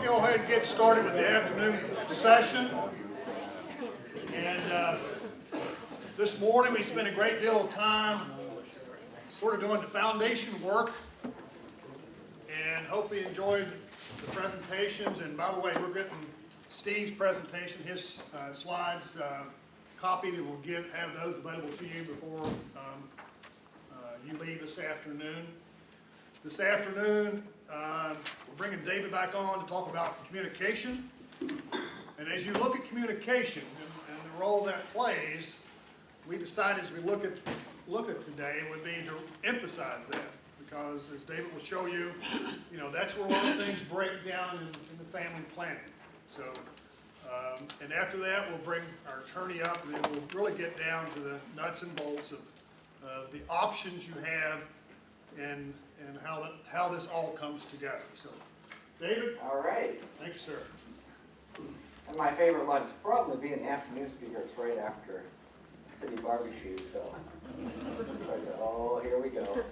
go ahead and get started with the afternoon session. And this morning we spent a great deal of time sort of doing the foundation work. And hopefully you enjoyed the presentations. And by the way, we're getting Steve's presentation, his slides copied, and we'll have those available to you before you leave this afternoon. This afternoon, we're bringing David back on to talk about communication. And as you look at communication and the role that plays, we decided as we look at today would be to emphasize that. Because as David will show you, that's where a lot of things break down in the family planning. So, and after that, we'll bring our attorney up, and then we'll really get down to the nuts and bolts of the options you have and how this all comes together. So, David? All right. Thank you, sir. And my favorite lunch is probably being an afternoon speaker. It's right after city barbecue, so here we go.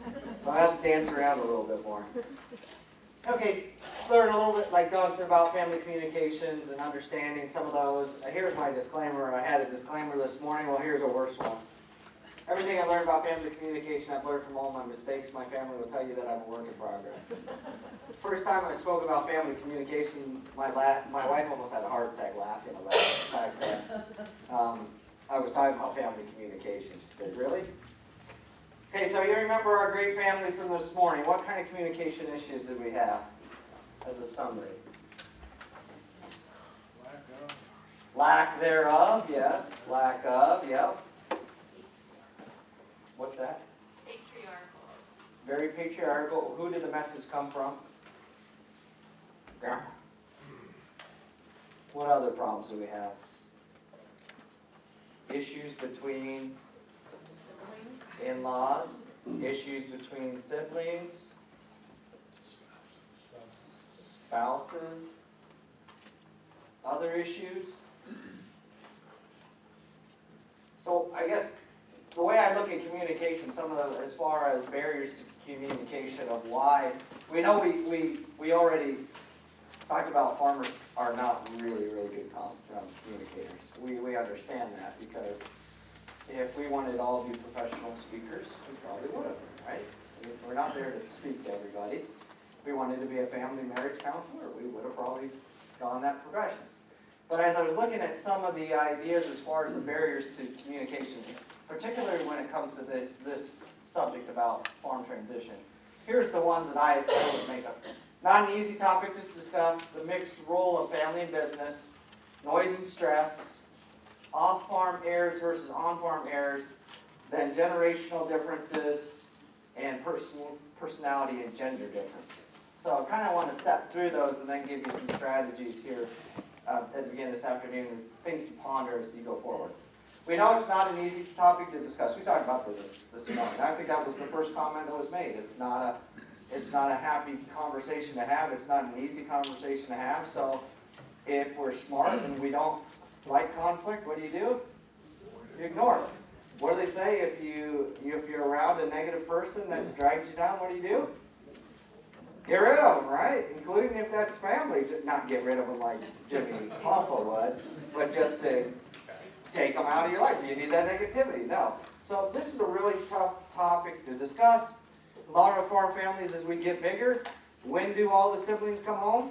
So I have to dance around a little bit more. Okay, learn a little bit, like Don said, about family communications and understanding some of those. Here's my disclaimer. I had a disclaimer this morning. Well, here's a worse one. Everything I learned about family communication, I've learned from all my mistakes. My family will tell you that I'm a work in progress. First time I spoke about family communication, my wife almost had a heart attack laughing about the fact that I was talking about family communication. She said, really? Okay, so you remember our great family from this morning. What kind of communication issues did we have as a summary? Lack thereof, yes. Lack of, yep. What's that? Patriarchal. Very patriarchal. Who did the message come from? Grandma. What other problems do we have? Issues between in-laws, issues between siblings, spouses, other issues. So I guess the way I look at communication, some of the, as far as barriers to communication of why, we know we already talked about farmers are not really good communicators. We understand that because if we wanted all to be professional speakers, we probably would have, right? I mean, we're not there to speak to everybody. If we wanted to be a family marriage counselor, we would have probably gone that profession. But as I was looking at some of the ideas as far as the barriers to communication, particularly when it comes to this subject about farm transition, here's the ones that I would make up. Not an easy topic to discuss, the mixed role of family and business, noise and stress, off-farm heirs versus on-farm heirs, then generational differences, and personality and gender differences. So I kind of want to step through those and then give you some strategies here at the beginning of this afternoon, things to ponder as you go forward. We know it's not an easy topic to discuss. We talked about this morning. I think that was the first comment that was made. It's not a happy conversation to have. It's not an easy conversation to have. So if we're smart and we don't like conflict, what do? You ignore it. What do they say? If you're around a negative person that drags you down, what do? Get rid of them, right? Including if that's family. Not get rid of them like Jimmy Hoffa would, but just to take them out of your life. Do you need that negativity? No. So this is a really tough topic to discuss. A lot of farm families, as we get bigger, when do all the siblings come home?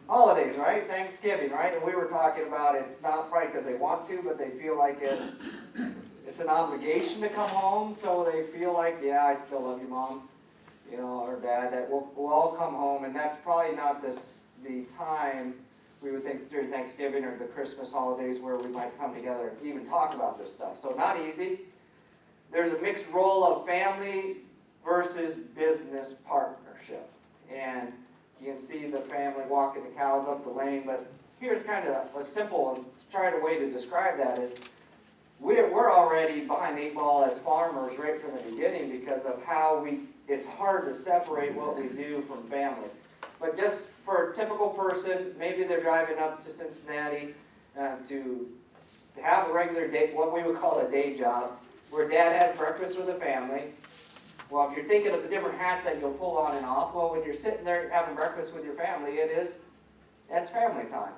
Holidays, right? Thanksgiving, right? And we were talking about it's not probably because they want to, but they feel like it's an obligation to come home, so they feel like, yeah, I still love you, Mom, or Dad, that we'll all come home, and that's probably not the time we would think during Thanksgiving or the Christmas holidays where we might come together and even talk about this stuff. So not easy. There's a mixed role of family versus business partnership. And you can see the family walking the cows up the lane, but here's kind of a simple and tried a way to describe that is we're already behind the eight ball as farmers right from the beginning because of how it's hard to separate what we do from family. But just for a typical person, maybe they're driving up to Cincinnati to have a regular day, what we would call a day job, where Dad has breakfast with the family, Well, if you're thinking of the different hats that you'll pull on and off, well, when you're sitting there having breakfast with your family, that's family time.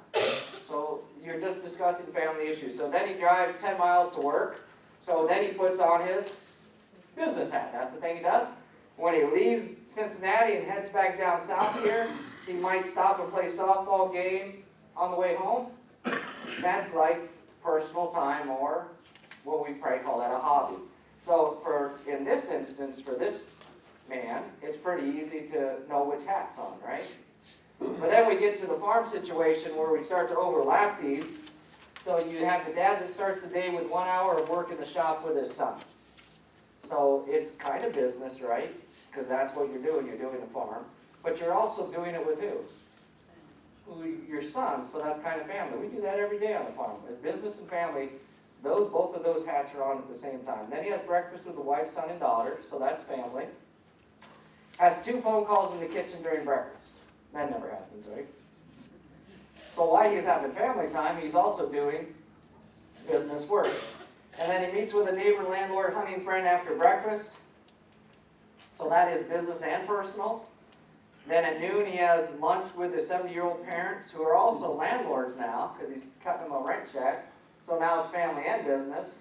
So you're just discussing family issues. So then he drives 10 miles to work. So then he puts on his business hat. That's the thing he does. When he leaves Cincinnati and heads back down south here, he might stop and play softball game on the way home. That's like personal time, or what we probably call that a hobby. So in this instance, for this man, it's pretty easy to know which hat's on, right? But then we get to the farm situation where we start to overlap these. So you have the dad that starts the day with 1 hour of work in the shop with his son. So it's kind of business, right? Because that's what you're doing a farm. But you're also doing it with who? Your son, so that's kind of family. We do that every day on the farm. With business and family, both of those hats are on at the same time. Then he has breakfast with the wife, son, and daughter, so that's family. Has 2 phone calls in the kitchen during breakfast. That never happens, right? So while he's having family time, he's also doing business work. And then he meets with a neighbor, landlord, hunting friend after breakfast. So that is business and personal. Then at noon, he has lunch with his 70-year-old parents, who are also landlords now, because he's cutting them a rent check. So now it's family and business.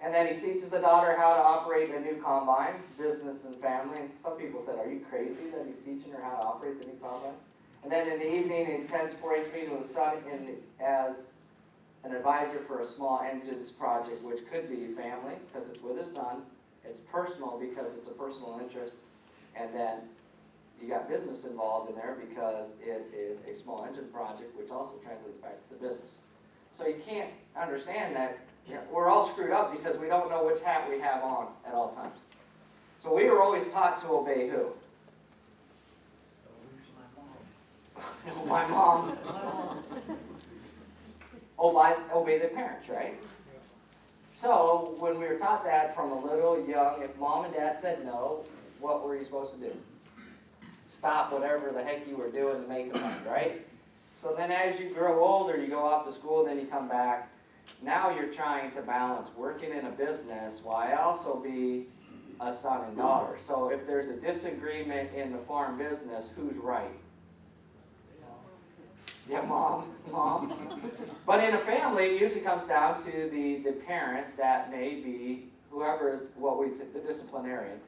And then he teaches the daughter how to operate a new combine, business and family. And some people said, are you crazy that he's teaching her how to operate the new combine? And then in the evening, he attends 4-H meeting with his son as an advisor for a small engines project, which could be family, because it's with his son. It's personal, because it's a personal interest. And then you got business involved in there, because it is a small engine project, which also translates back to the business. So you can't understand that we're all screwed up because we don't know which hat we have on at all times. So we were always taught to obey who? My mom. Obey the parents, right? So when we were taught that from a little young, if mom and dad said no, what were you supposed to do? Stop whatever the heck you were doing to make them right, right? So then as you grow older, you go off to school, then you come back. Now you're trying to balance working in a business while also be a son and daughter. So if there's a disagreement in the farm business, who's right? Yeah, mom. But in a family, it usually comes down to the parent that may be whoever is the disciplinarian.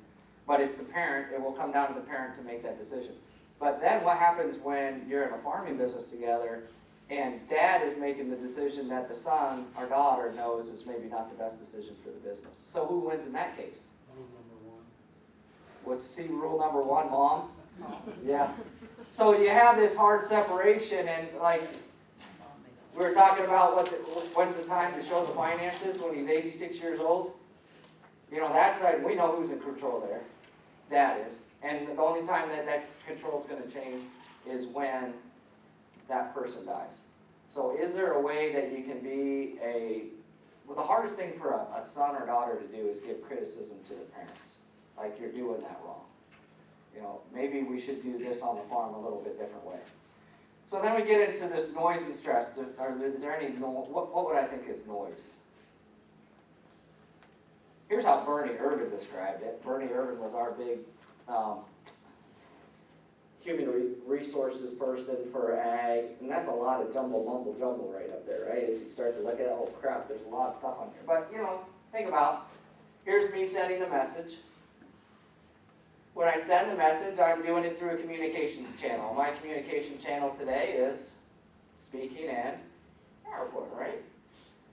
But it's the parent, it will come down to the parent to make that decision. But then what happens when you're in a farming business together and dad is making the decision that the son or daughter knows is maybe not the best decision for the business? So who wins in that case? Rule number 1. What's rule number 1, mom? Yeah. So you have this hard separation, and like we were talking about when's the time to show the finances, when he's 86 years old? You know, that's like, we know who's in control there. Dad is. And the only time that control is going to change is when that person dies. So is there a way that you can be well, the hardest thing for a son or daughter to do is give criticism to the parents. Like, you're doing that wrong. You know, maybe we should do this on the farm a little bit different way. So then we get into this noise and stress. Is there any noise? What would I think is noise? Here's how Bernie Irvin described it. Bernie Irvin was our big human resources person for ag, and that's a lot of jumble right up there, right? As you start to look at it, oh crap, there's a lot of stuff on here. But, you know, think about, here's me sending a message. When I send the message, I'm doing it through a communication channel. My communication channel today is speaking and PowerPoint, right?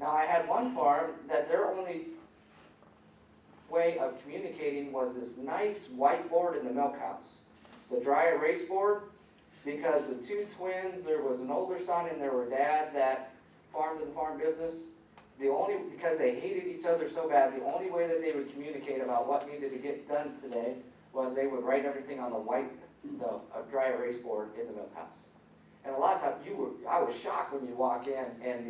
Now, I had one farm that their only way of communicating was this nice whiteboard in the milk house. The dry erase board, because the 2 twins, there was an older son and there were dad that farmed in the farm business. Because they hated each other so bad, the only way that they would communicate about what needed to get done today was they would write everything on the dry erase board in the milk house. And a lot of times, I was shocked when you walk in and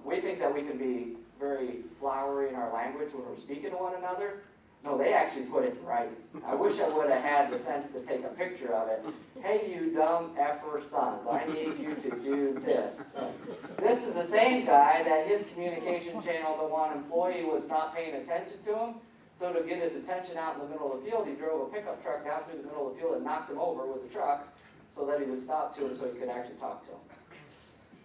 we think that we can be very flowery in our language when we're speaking to one another. No, they actually put it in writing. I wish I would have had the sense to take a picture of it. Hey, you dumb effer sons, I need you to do this. This is the same guy that his communication channel, the one employee was not paying attention to him. So to get his attention out in the middle of the field, he drove a pickup truck down through the middle of the field and knocked him over with the truck so that he would stop to him so he could actually talk to him.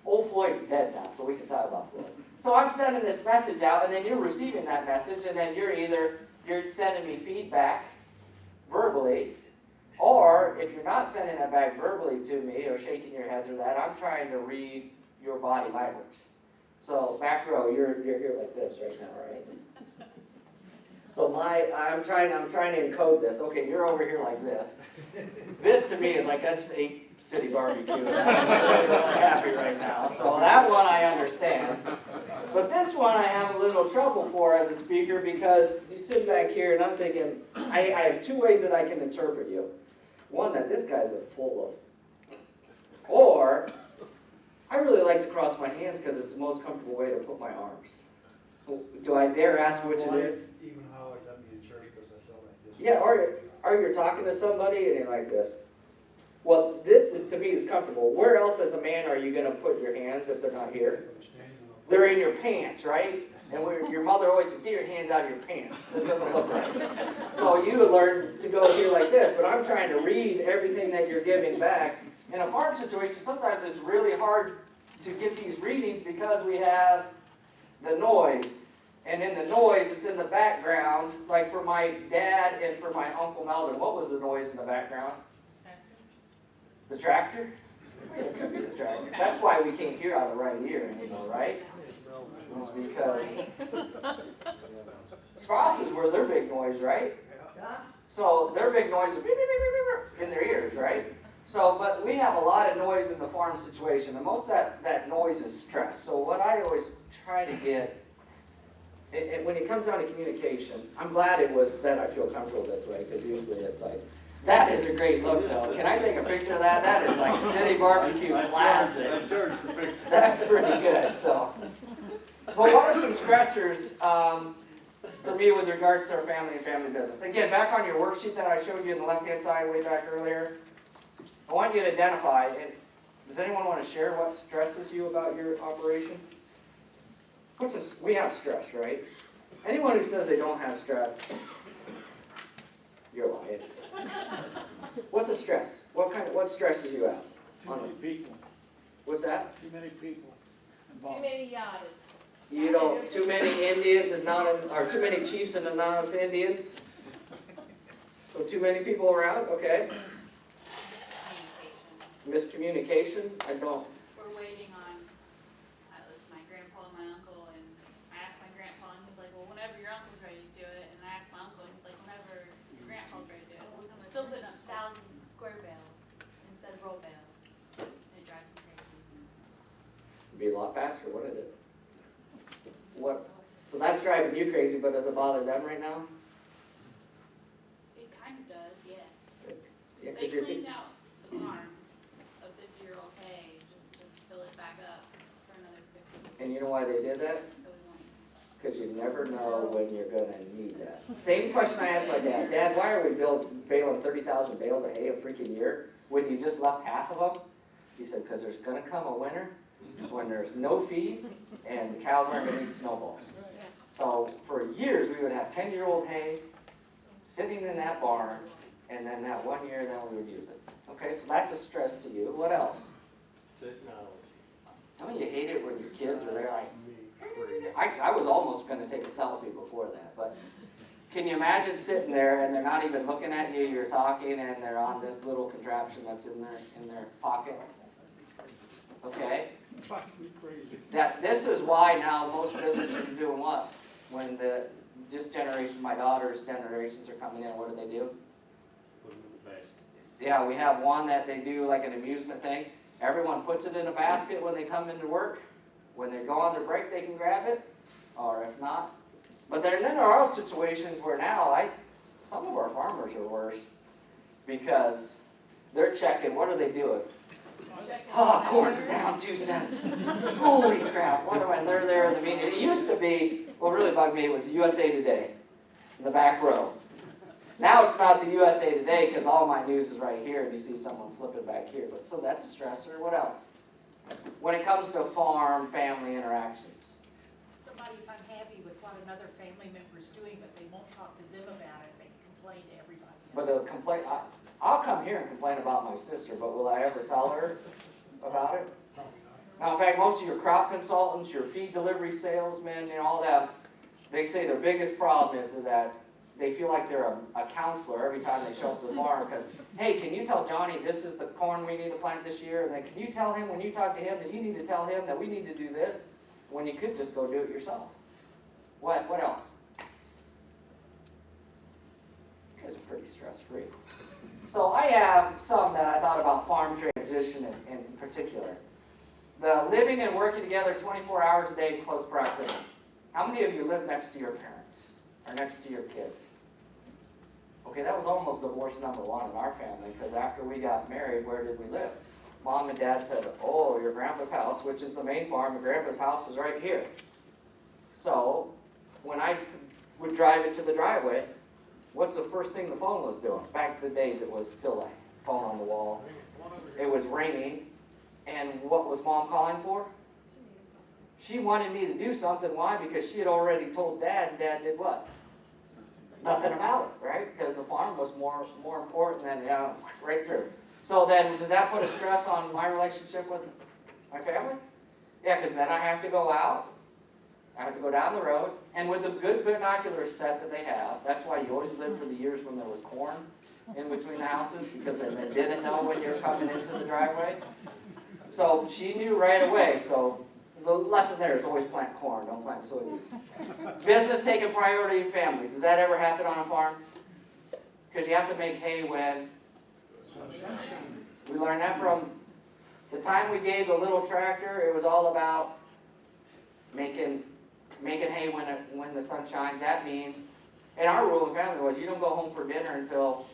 Old Floyd's dead now, so we can talk about Floyd. So I'm sending this message out, and then you're receiving that message, and then you're sending me feedback verbally, or if you're not sending it back verbally to me or shaking your heads or that, I'm trying to read your body language. So back row, you're here like this right now, right? So I'm trying to encode this. Okay, you're over here like this. This to me is like, I just ate city barbecue. And I'm really, really happy right now. So that one I understand. But this one I have a little trouble for as a speaker because you sit back here and I'm thinking, I have two ways that I can interpret you. One, that this guy's full of, or I really like to cross my hands because it's the most comfortable way to put my arms. Do I dare ask which it is? Even how I let me in church because I saw that. Yeah, or you're talking to somebody and you're like this. Well, this is to me is comfortable. Where else as a man are you going to put your hands if they're not here? They're in your pants, right? And your mother always said, get your hands out of your pants. It doesn't look right. So you learn to go here like this, but I'm trying to read everything that you're giving back. In a farm situation, sometimes it's really hard to get these readings because we have the noise. And in the noise, it's in the background. Like for my dad and for my Uncle Melvin, what was the noise in the background? The tractor? It could be the tractor. That's why we can't hear out of the right ear anymore, right? It's because spouses were their big noise, right? So their big noise is beep, beep, beep, beep, beep, in their ears, right? So, but we have a lot of noise in the farm situation, and most of that noise is stress. So what I always try to get, when it comes down to communication, I'm glad it was that I feel comfortable this way, because usually it's like, that is a great look though. Can I take a picture of that? That is like city barbecue classic. That's pretty good, so. But what are some stressors for me with regards to our family and family business? Again, back on your worksheet that I showed you on the left-hand side way back earlier, I want you to identify, and does anyone want to share what stresses you about your operation? What's this? We have stress, right? Anyone who says they don't have stress, you're lying. What's a stress? What stresses you out? Too many people. What's that? Too many people Too involved. many yadas. You don't, too many Indians and or too many chiefs and not enough Indians? So too many people around, okay. Communication. Miscommunication, I don't, We're waiting on, it's my grandpa and my uncle, and I asked my grandpa, and he's like, well, whenever your uncle's ready to do it, and I asked my uncle, and he's like, whenever your grandpa's ready to do it. We're still putting up thousands of square bales instead of roll bales, and it drives me crazy. it'd be a lot faster, wouldn't it? What, so that's driving you crazy, but does it bother them right now? It kind of does, yes. Yeah, They 'cause you're, cleaned out the barn of 50-year-old hay just to fill it back up for another 50 years. and you know why they did that? So we won't. Because you never know when you're gonna need that. Same question I asked my dad. Dad, why are we baling 30,000 bales of hay a freaking year when you just left half of them? He said, because there's gonna come a winter when there's no feed and the cows aren't gonna eat snowballs. So for years, we would have 10-year-old hay sitting in that barn, and then that 1 year, then we would use it. Okay, so that's a stress to you. What else? Don't you hate it when your kids are there like, I was almost going to take a selfie before that, but can you imagine sitting there and they're not even looking at you, you're talking, and they're on this little contraption that's in their pocket? Okay? Drives me crazy. This is why now most businesses are doing what? When this generation, my daughter's generations are coming in, what do they do? Yeah, we have one that they do like an amusement thing. Everyone puts it in a basket when they come into work. When they go on their break, they can grab it, or if not. But then there are situations where now, some of our farmers are worse because they're checking, what are they doing? Oh, corn's down 2 cents. Holy crap, what am I, and they're there in the meeting. It used to be, what really bugged me was USA Today, in the back row. Now it's not the USA Today because all my news is right here and you see someone flipping back here. But so that's a stressor. What else? When it comes to farm, family interactions. Somebody's unhappy with what another family member's doing, but they won't talk to them about it, they complain to everybody else. But the complaint, I'll come here and complain about my sister, but will I ever tell her about it? Now, in fact, most of your crop consultants, your feed delivery salesmen, and all that, they say their biggest problem is that they feel like they're a counselor every time they show up to the farm, because, hey, can you tell Johnny this is the corn we need to plant this year? And then can you tell him when you talk to him that you need to tell him that we need to do this, when you could just go do it yourself? What else? You guys are pretty stress-free. So I have some that I thought about farm transition in particular. The living and working together 24 hours a day in close proximity. How many of you live next to your parents or next to your kids? Okay, that was almost divorce number one in our family, because after we got married, where did we live? Mom and Dad said, oh, your grandpa's house, which is the main farm, your grandpa's house is right here. So when I would drive it to the driveway, what's the first thing the phone was doing? Back in the days, it was still a phone on the wall. It was ringing. And what was Mom calling for? She wanted me to do something. Why? Because she had already told Dad, and Dad did what? Nothing about it, right? Because the farm was more important than, right through. So then, does that put a stress on my relationship with my family? Yeah, because then I have to go out. I have to go down the road. And with the good binocular set that they have, that's why you always live for the years when there was corn in between the houses, because they didn't know when you were coming into the driveway. So she knew right away. So the lesson there is always plant corn, don't plant soybeans. Business taking priority in family. Does that ever happen on a farm? Because you have to make hay when? We learned that from the time we gave the little tractor. It was all about making hay when the sun shines. That means, and our rule in family was you don't go home for dinner until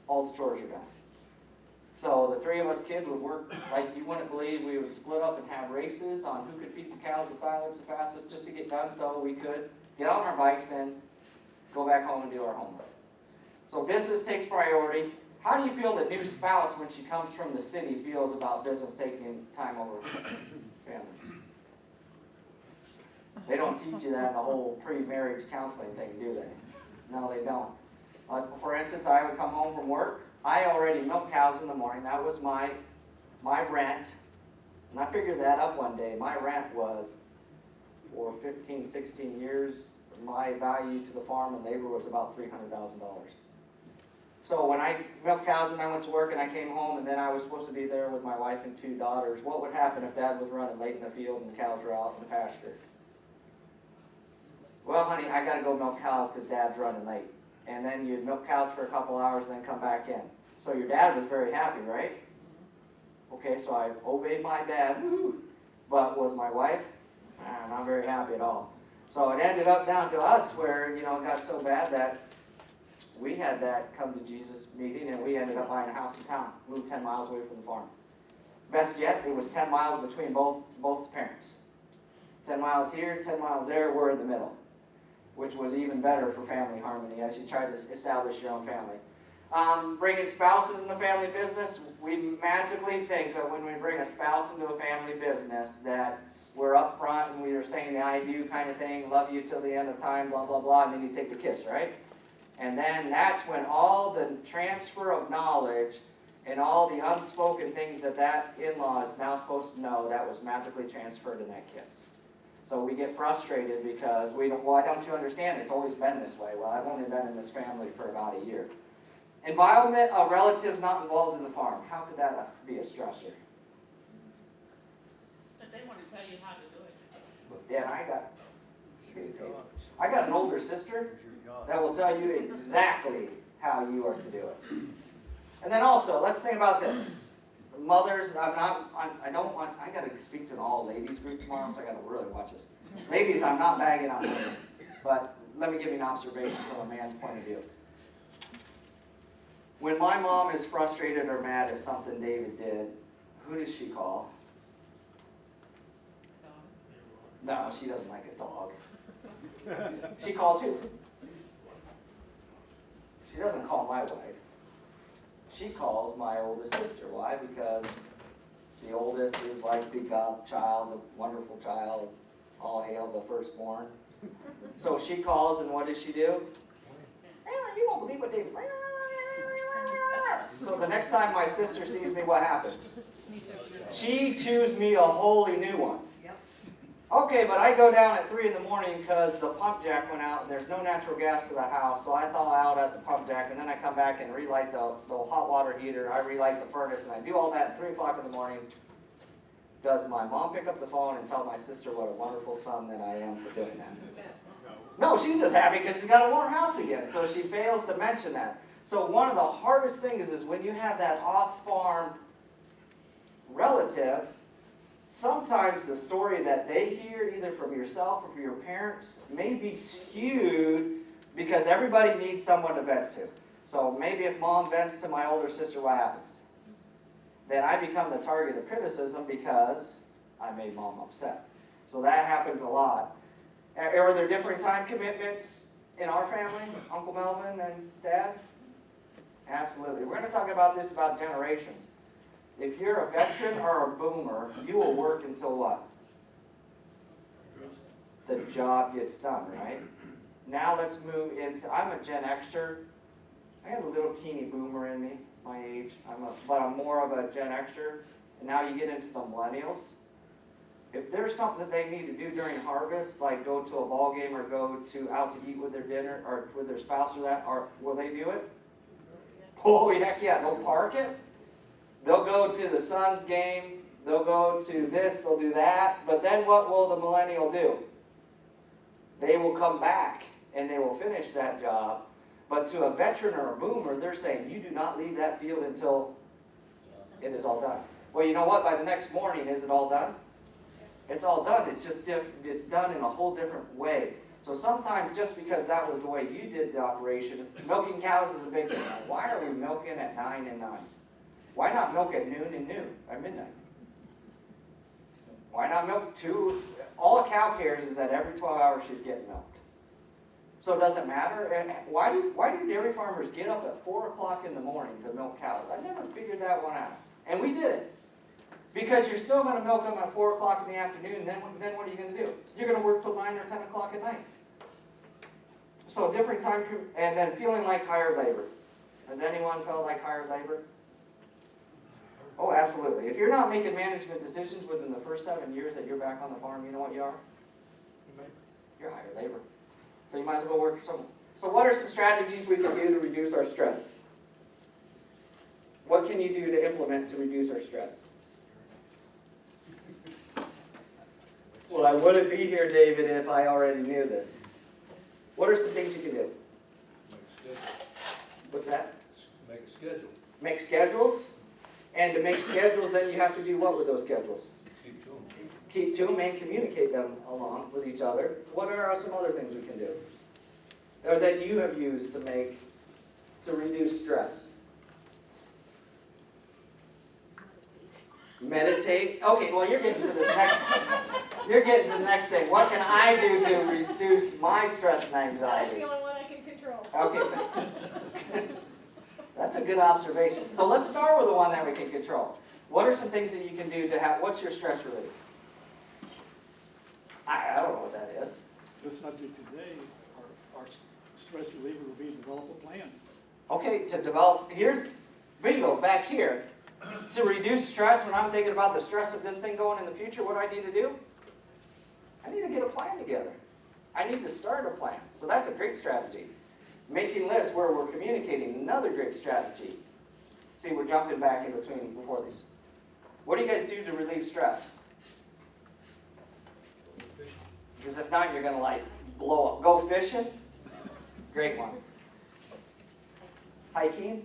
all the chores are done. So the three of us kids would work like you wouldn't believe. We would split up and have races on who could feed the cows the silage the fastest just to get done so we could get on our bikes and go back home and do our homework. So business takes priority. How do you feel the new spouse, when she comes from the city, feels about business taking time over family? They don't teach you that in the whole pre-marriage counseling thing, do they? No, they don't. For instance, I would come home from work. I already milked cows in the morning. That was my rent. And I figured that up one day. My rent was, for 15, 16 years, my value to the farm and labor was about $300,000. So when I milked cows and I went to work and I came home and then I was supposed to be there with my wife and 2 daughters, what would happen if Dad was running late in the field and the cows were out in the pasture? Well, honey, I got to go milk cows because Dad's running late. And then you'd milk cows for a couple hours and then come back in. So your dad was very happy, right? Okay, so I obeyed my dad, woo-hoo. But was my wife? Not very happy at all. So it ended up down to us where, it got so bad that we had that come to Jesus meeting and we ended up buying a house in town, moved 10 miles away from the farm. Best yet, it was 10 miles between both parents. 10 miles here, 10 miles there, we're in the middle, which was even better for family harmony as you try to establish your own family. Bringing spouses in the family business, we magically think that when we bring a spouse into a family business that we're up front and we are saying the I do kind of thing, love you till the end of time, blah, blah, blah, and then you take the kiss, right? And then that's when all the transfer of knowledge and all the unspoken things that in-law is now supposed to know, that was magically transferred in that kiss. So we get frustrated because we don't, why don't you understand? It's always been this way. Well, I've only been in this family for about a year. Involvement of relatives not involved in the farm. How could that be a stressor? But they want to tell you how to do it. Yeah, I got an older sister that will tell you exactly how you are to do it. And then also, let's think about this. Mothers, I got to speak to an all ladies group tomorrow, so I got to really watch this. Ladies, I'm not bagging on women, but let me give you an observation from a man's point of view. When my mom is frustrated or mad at something David did, who does she call? No, she doesn't like a dog. She calls who? She doesn't call my wife. She calls my oldest sister. Why? Because the oldest is like the godchild, the wonderful child, all hail the firstborn. So she calls, and what does she do? You won't believe what they. So the next time my sister sees me, what happens? She chews me a wholly new one. Okay, but I go down at 3 in the morning because the pump jack went out and there's no natural gas to the house, so I thaw out at the pump jack, and then I come back and relight the hot water heater, I relight the furnace, and I do all that at 3 o'clock in the morning. Does my mom pick up the phone and tell my sister what a wonderful son that I am for doing that? No, she's just happy because she's got a warm house again, so she fails to mention that. So one of the hardest things is when you have that off-farm relative, sometimes the story that they hear, either from yourself or from your parents, may be skewed because everybody needs someone to vent to. So maybe if mom vents to my older sister, what happens? Then I become the target of criticism because I made mom upset. So that happens a lot. Are there different time commitments in our family, Uncle Melvin and Dad? Absolutely. We're going to talk about this about generations. If you're a veteran or a boomer, you will work until what? The job gets done, right? Now let's move into, I'm a Gen Xer. I have a little teeny boomer in me, my age. But I'm more of a Gen Xer. And now you get into the millennials. If there's something that they need to do during harvest, like go to a ball game or go out to eat with their dinner or with their spouse or that, or will they do it? Oh, heck yeah, they'll park it. They'll go to the Suns game, they'll go to this, they'll do that, but then what will the millennial do? They will come back and they will finish that job. But to a veteran or a boomer, they're saying, you do not leave that field until it is all done. Well, you know what? By the next morning, is it all done? It's all done. It's just it's done in a whole different way. So sometimes just because that was the way you did the operation, milking cows is a big thing. Why are we milking at 9 and 9? Why not milk at noon and noon, or midnight? Why not milk 2? All a cow cares is that every 12 hours she's getting milked. So it doesn't matter. And why do dairy farmers get up at 4 o'clock in the morning to milk cows? I never figured that one out. And we did it. Because you're still going to milk them at 4 o'clock in the afternoon, then what are you going to do? You're going to work till 9 or 10 o'clock at night. So different time, and then feeling like hired labor. Has anyone felt like hired labor? Oh, absolutely. If you're not making management decisions within the first 7 years that you're back on the farm, you know what you are? You're hired labor. So you might as well work for someone. So what are some strategies we can do to reduce our stress? What can you do to implement to reduce our stress? Well, I wouldn't be here, David, if I already knew this. What are some things you can do? Make a schedule. What's that? Make a schedule. Make schedules? And to make schedules, then you have to do what with those schedules? Keep to them. Keep to them and communicate them along with each other. What are some other things we can do? Or that you have used to reduce stress? Meditate. Okay, well you're getting to this next thing. What can I do to reduce my stress and That's anxiety? the only one I can control. Okay. That's a good observation. So let's start with the one that we can control. What are some things that you can do to have, what's your stress relief? I don't know what that is. The subject today, our stress reliever will be develop a plan. Okay, to develop, here's, bingo, back here. To reduce stress, when I'm thinking about the stress of this thing going in the future, what do I need to do? I need to get a plan together. I need to start a plan. So that's a great strategy. Making lists where we're communicating, another great strategy. See, we're jumping back in between before these. What do you guys do to relieve stress? Because if not, you're going to like blow up. Go fishing? Great one. Hiking?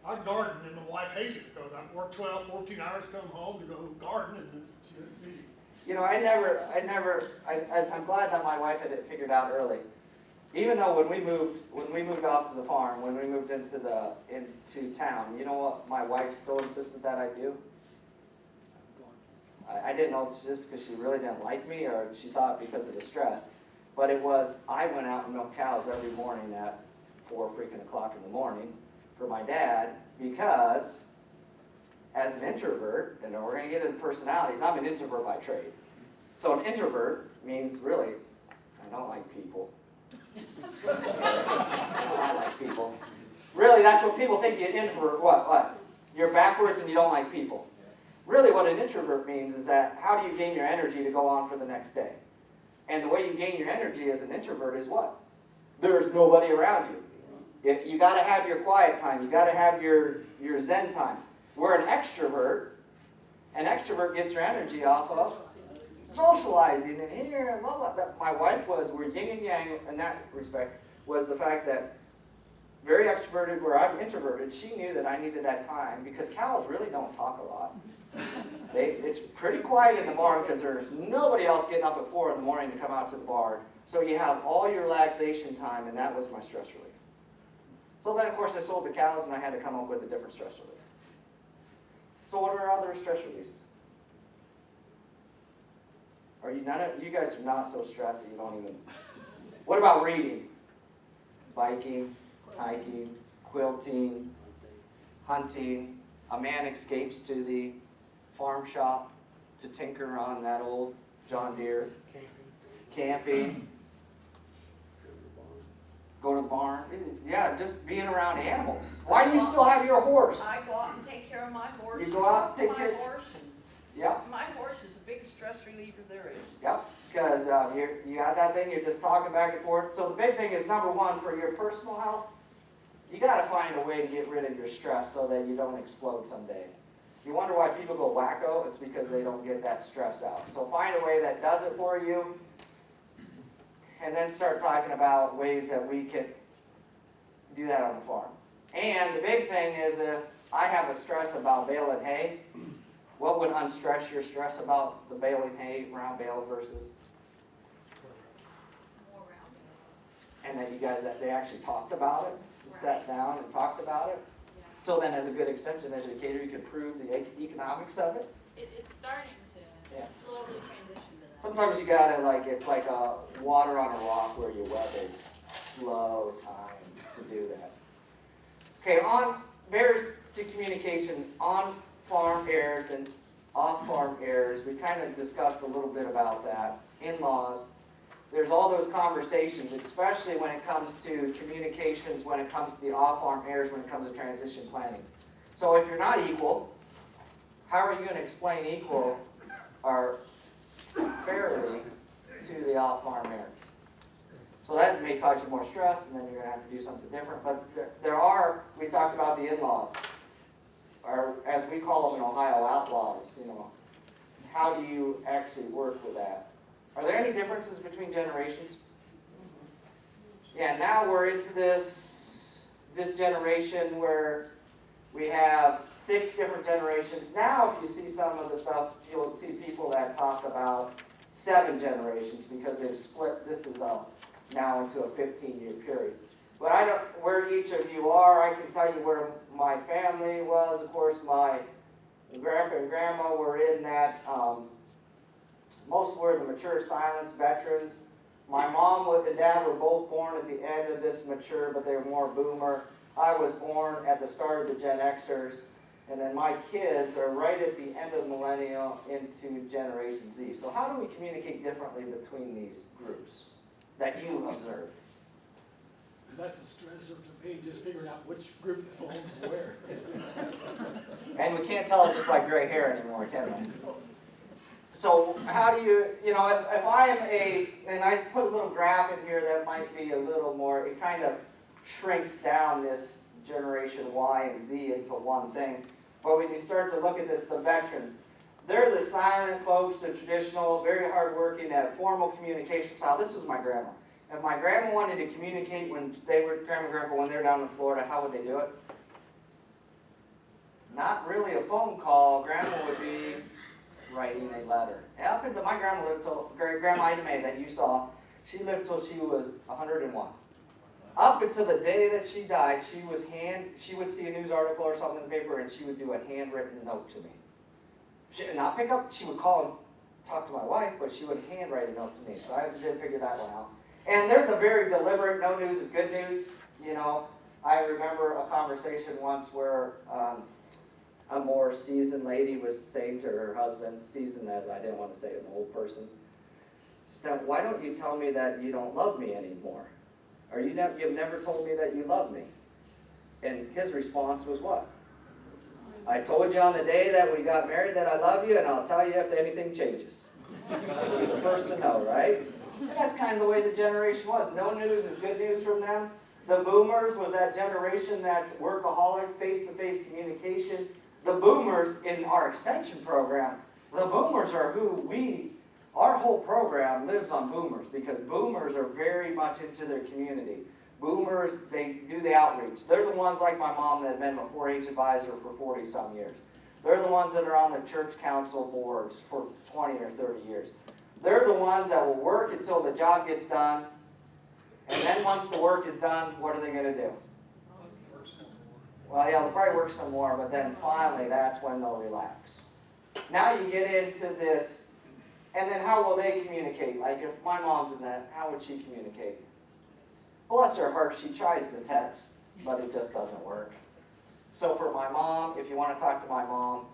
I garden and my wife hates it because I work 12, 14 hours, come home to go garden and she doesn't see it. You know, I'm glad that my wife had it figured out early. Even though when we moved off to the farm, when we moved into town, you know what my wife still insisted that I do? I didn't know if it's just because she really didn't like me or she thought because of the stress. But it was, I went out and milked cows every morning at 4 freaking o'clock in the morning for my dad because as an introvert, and we're going to get into personalities, I'm an introvert by trade. So an introvert means really, don't like people. I like people. Really, that's what people think. You're introvert. What? You're backwards and you don't like people. Really, what an introvert means is that how do you gain your energy to go on for the next day? And the way you gain your energy as an introvert is what? There's nobody around you. You got to have your quiet time. You got to have your zen time. Where an extrovert gets their energy off of socializing and here and blah, blah, blah. My wife we're yin and yang in that respect, was the fact that very extroverted where I'm introverted, she knew that I needed that time because cows really don't talk a lot. It's pretty quiet in the barn because there's nobody else getting up at 4 in the morning to come out to the barn. So you have all your relaxation time, and that was my stress relief. So then, of course, I sold the cows, and I had to come up with a different stress relief. So what are other stress reliefs? You guys are not so stressed that you don't even. What about reading? Biking, hiking, quilting, hunting. A man escapes to the farm shop to tinker on that old John Deere. Camping. Go to the barn. Yeah, just being around animals. Why do you still have your horse? I go out and take care of my horse. You go out and take my care- horse, and Yep, my horse is the biggest stress reliever there is. yep. Because you got that thing, you're just talking back and forth. So the big thing is, number one, for your personal health, you got to find a way to get rid of your stress so that you don't explode someday. You wonder why people go wacko? It's because they don't get that stress out. So find a way that does it for you, and then start talking about ways that we can do that on the farm. And the big thing is, if I have a stress about baling hay, what would unstress your stress about the baling hay, round bale versus? More round. And that you guys, that they actually talked about it, sat down and talked about it. Yeah. So then as a good extension educator, you can prove the economics of it. It's starting to Yeah. slowly transition to that. Sometimes you gotta it's like a water on a rock where your weather's slow time to do that. Okay, on barriers to communication, on farm errors and off farm errors, we kind of discussed a little bit about that. In-laws, there's all those conversations, especially when it comes to communications, when it comes to the off farm errors, when it comes to transition planning. So if you're not equal, how are you going to explain equal or fairly to the off farm errors? So that may cause you more stress, and then you're going to have to do something different. But we talked about the in-laws, or as we call them in Ohio, outlaws. How do you actually work with that? Are there any differences between generations? Yeah, now we're into this generation where we have 6 different generations. Now, if you see some of the stuff, you'll see people that talk about 7 generations because they've split. This is now into a 15-year period. But I don't, where each of you are, I can tell you where my family was. Of course, my grandpa and grandma were in that, most were the mature silence veterans. My mom and dad were both born at the end of this mature, but they were more boomer. I was born at the start of the Gen Xers, and then my kids are right at the end of the millennial into Generation Z. So how do we communicate differently between these groups that you observed? That's a stressor to me, just figuring out which group belongs where. And we can't tell just by gray hair anymore, can we? So how do you, if I am and I put a little graph in here that might be a little more, it kind of shrinks down this generation Y and Z into one thing. But when you start to look at this, the veterans, they're the silent folks, the traditional, very hardworking, that formal communication style. This was my grandma. If my grandma wanted to communicate when grandma and grandpa, when they're down in Florida, how would they do it? Not really a phone call. Grandma would be writing a letter. Up until my grandma lived till, Grandma Ida Mae that you saw, she lived till she was 101. Up until the day that she died, she would see a news article or something in the paper and she would do a handwritten note to me. She would not pick up, she would call and talk to my wife, but she would handwrite a note to me. So I did figure that one out. And they're the very deliberate, no news is good news. I remember a conversation once where a more seasoned lady was saying to her husband, seasoned as I didn't want to say an old person, Steph, why don't you tell me that you don't love me anymore? Or you've never told me that you love me. And his response was what? I told you on the day that we got married that I love you, and I'll tell you if anything changes. You'll be the first to know, right? And that's kind of the way the generation was. No news is good news from them. The boomers was that generation that's workaholic, face-to-face communication. The boomers in our extension program, the boomers are our whole program lives on boomers because boomers are very much into their community. Boomers, they do the outreach. They're the ones like my mom that have been a 4-H advisor for 40-some years. They're the ones that are on the church council boards for 20 or 30 years. They're the ones that will work until the job gets done. And then once the work is done, what are they going to do? Well, yeah, they'll probably work some more, but then finally that's when they'll relax. Now you get into this, and then how will they communicate? Like if my mom's in that, how would she communicate? Bless her heart, she tries to text, but it just doesn't work. So for my mom, if you want to talk to my mom,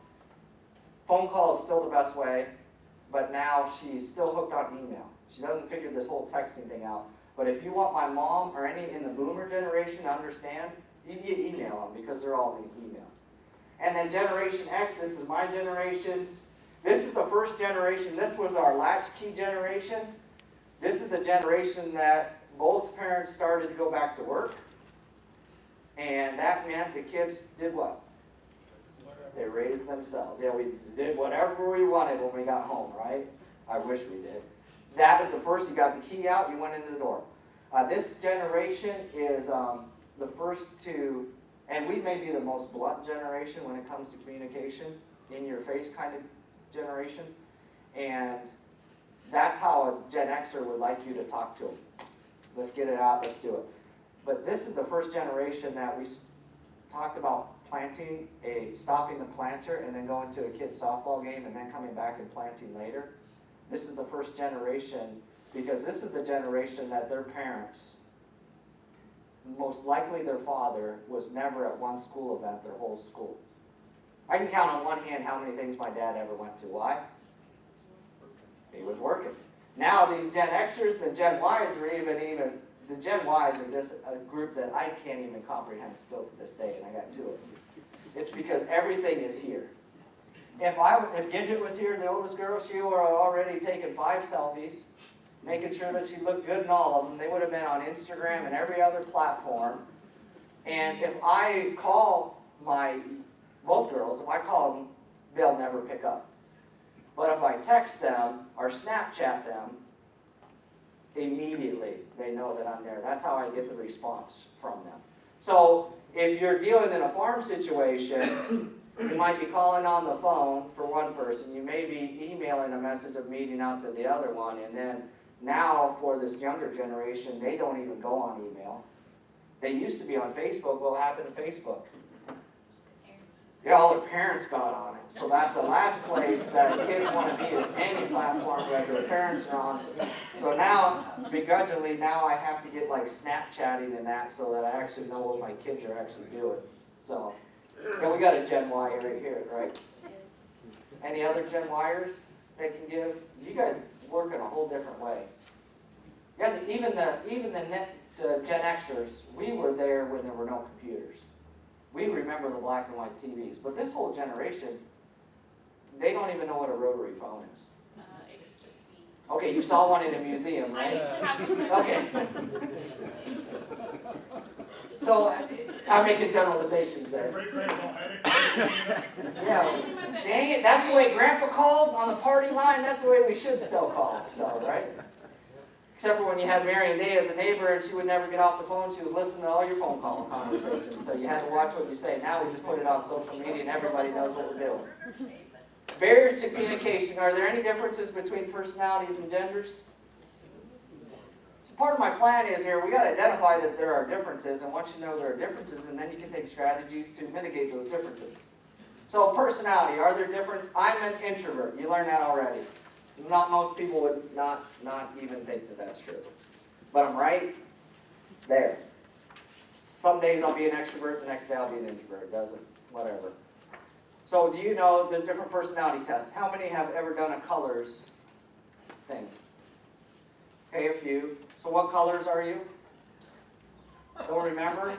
phone call is still the best way, but now she's still hooked on email. She doesn't figure this whole texting thing out. But if you want my mom or any in the boomer generation to understand, you email them because they're all in email. And then Generation X, this is my generation's. This is the first generation. This was our latchkey generation. This is the generation that both parents started to go back to work. And that meant the kids did what? They raised themselves. Yeah, we did whatever we wanted when we got home, right? I wish we did. That was the first. You got the key out, you went into the door. This generation is the first to, and we may be the most blunt generation when it comes to communication, in your face kind of generation. And that's how a Gen Xer would like you to talk to them. Let's get it out, let's do it. But this is the first generation that we talked about stopping the planter and then going to a kid's softball game and then coming back and planting later. This is the first generation because this is the generation that their parents, most likely their father, was never at one school event their whole school. I can count on one hand how many things my dad ever went to. Why? He was working. Now these Gen Xers, the Gen Ys are even the Gen Ys are just a group that I can't even comprehend still to this day, and I got two of them. It's because everything is here. If Gidget was here, the oldest girl, she would have already taken 5 selfies, making sure that she looked good in all of them. They would have been on Instagram and every other platform. And if I call both girls, if I call them, they'll never pick up. But if I text them or Snapchat them, immediately they know that I'm there. That's how I get the response from them. So if you're dealing in a farm situation, you might be calling on the phone for one person. You may be emailing a message of meeting out to the other one. And then now for this younger generation, they don't even go on email. They used to be on Facebook. What happened to Facebook? Yeah, all their parents got on it. So that's the last place that kids want to be, is any platform that their parents are on. So now, begrudgingly, now I have to get like Snapchatting and that so that I actually know what my kids are actually doing. So, yeah, we got a Gen Y right here, right? Any other Gen Yers they can give? You guys work in a whole different way. You have to, even the Gen Xers, we were there when there were no computers. We remember the black and white TVs, but this whole generation, they don't even know what a rotary phone is. It's just me. Okay, you saw one in a museum, I right? used to have one. Okay. So, I'm making generalizations there. Great grandpa had it. Yeah, dang it, that's the way Grandpa called on the party line, that's the way we should still call, so, right? Except for when you had Marion Day as a neighbor and she would never get off the phone, she was listening to all your phone call conversations, so you had to watch what you say. Now we just put it on social media and everybody knows what we're doing. Barriers to communication, are there any differences between personalities and genders? So part of my plan is here, we got to identify that there are differences, and once you know there are differences, and then you can take strategies to mitigate those differences. So personality, are there differences? I'm an introvert, you learned that already. Not most people would not even think that that's true. But I'm right there. Some days I'll be an extrovert, the next day I'll be an introvert. Doesn't, whatever. So do you know the different personality tests? How many have ever done a colors thing? Okay, a few. So what colors are you? Don't remember?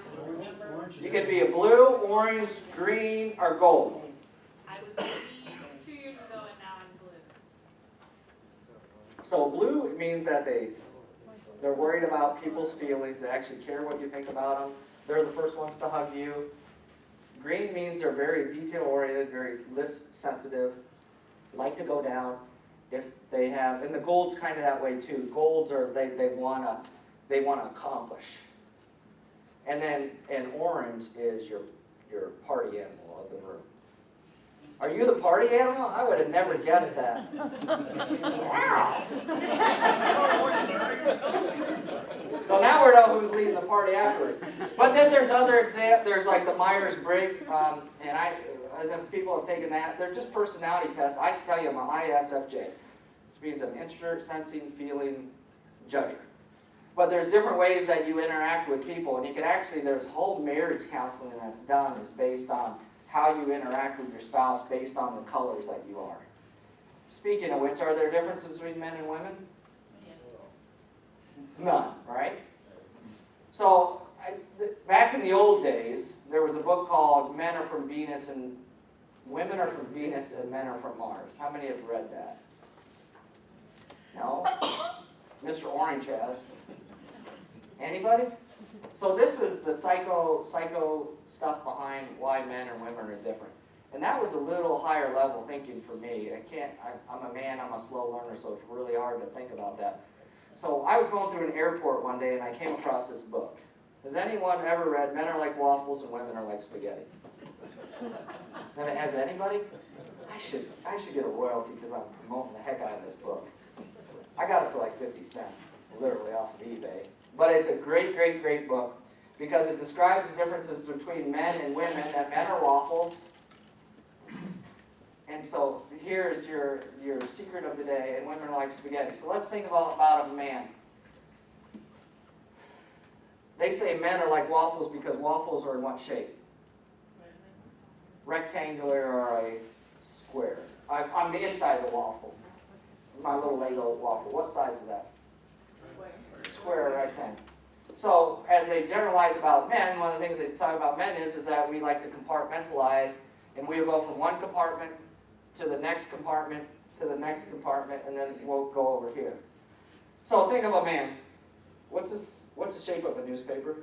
You could be a blue, orange, green, or gold. I was green 2 years ago and now I'm blue. So blue, it means that they're worried about people's feelings, they actually care what you think about them. They're the first ones to hug you. Green means they're very detail-oriented, very list-sensitive, like to go down. If they have, and the gold's kind of that way too. Golds are, they wanna accomplish. And then, and orange is your party animal of the room. Are you the party animal? I would have never guessed that. Wow. So now we know who's leading the party afterwards. But then there's other there's like the Myers-Briggs, and people have taken that. They're just personality tests. I can tell you I'm an ISFJ. This means I'm introvert, sensing, feeling, judger. But there's different ways that you interact with people, and you can actually, there's whole marriage counseling that's done is based on how you interact with your spouse based on the colors that you are. Speaking of which, are there differences between men and women? None, right? So, back in the old days, there was a book called Men Are From Venus and Women Are From Venus and Men Are From Mars. How many have read that? No? Mr. Orange has. Anybody? So this is the psycho stuff behind why men and women are different. And that was a little higher level thinking for me. I'm a man, I'm a slow learner, so it's really hard to think about that. So I was going through an airport one day and I came across this book. Has anyone ever read Men Are Like Waffles and Women Are Like Spaghetti? Has anybody? I should get a royalty because I'm promoting the heck out of this book. I got it for like 50 cents, literally off of eBay. But it's a great, great, great book because it describes the differences between men and women, that men are waffles. And so here's your secret of the day, and women are like spaghetti. So let's think about a man. They say men are like waffles because waffles are in what shape? Rectangular or a square? I'm the inside of the waffle. My little Lego waffle. What size is that? Square or rectangle. So as they generalize about men, one of the things they talk about men is that we like to compartmentalize, and we'll go from one compartment to the next compartment to the next compartment, and then we'll go over here. So think of a man. What's the shape of a newspaper?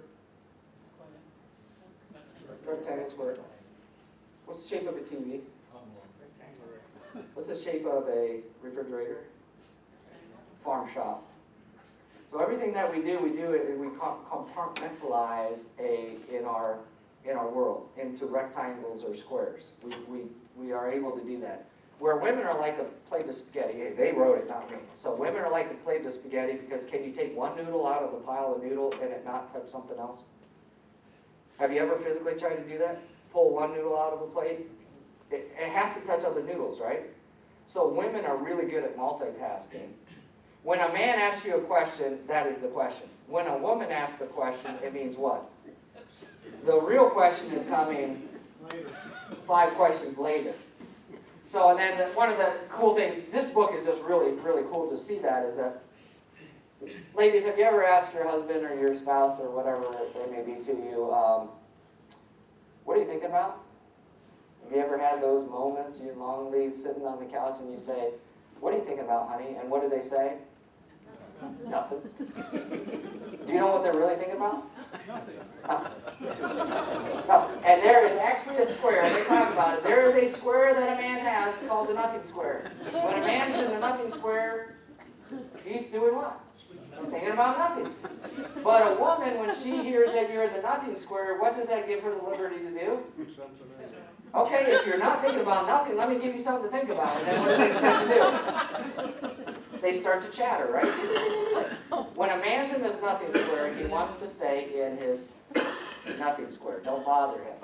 Rectangle, square. What's the shape of a TV? What's the shape of a refrigerator? Farm shop. So everything that we do we compartmentalize in our world into rectangles or squares. We are able to do that. Where women are like a plate of spaghetti, they wrote it, not me. So women are like a plate of spaghetti because can you take one noodle out of the pile of noodle and it not touch something else? Have you ever physically tried to do that? Pull one noodle out of a plate? It has to touch other noodles, right? So women are really good at multitasking. When a man asks you a question, that is the question. When a woman asks the question, it means what? The real question is coming 5 questions later. So, and then one of the cool things, this book is just really, really cool to see that, is that, ladies, have you ever asked your husband or your spouse or whatever they may be to you, what are you thinking about? Have you ever had those moments, you lonely, sitting on the couch and you say, what are you thinking about, honey? And what do they say? Nothing. Do you know what they're really thinking about? Nothing. And there is actually a square, they talk about it, there is a square that a man has called the nothing square. When a man's in the nothing square, he's doing what? Thinking about nothing. But a woman, when she hears that you're in the nothing square, what does that give her the liberty to do? Okay, if you're not thinking about nothing, let me give you something to think about. And then what do they start to do? They start to chatter, right? When a man's in his nothing square, he wants to stay in his nothing square. Don't bother him.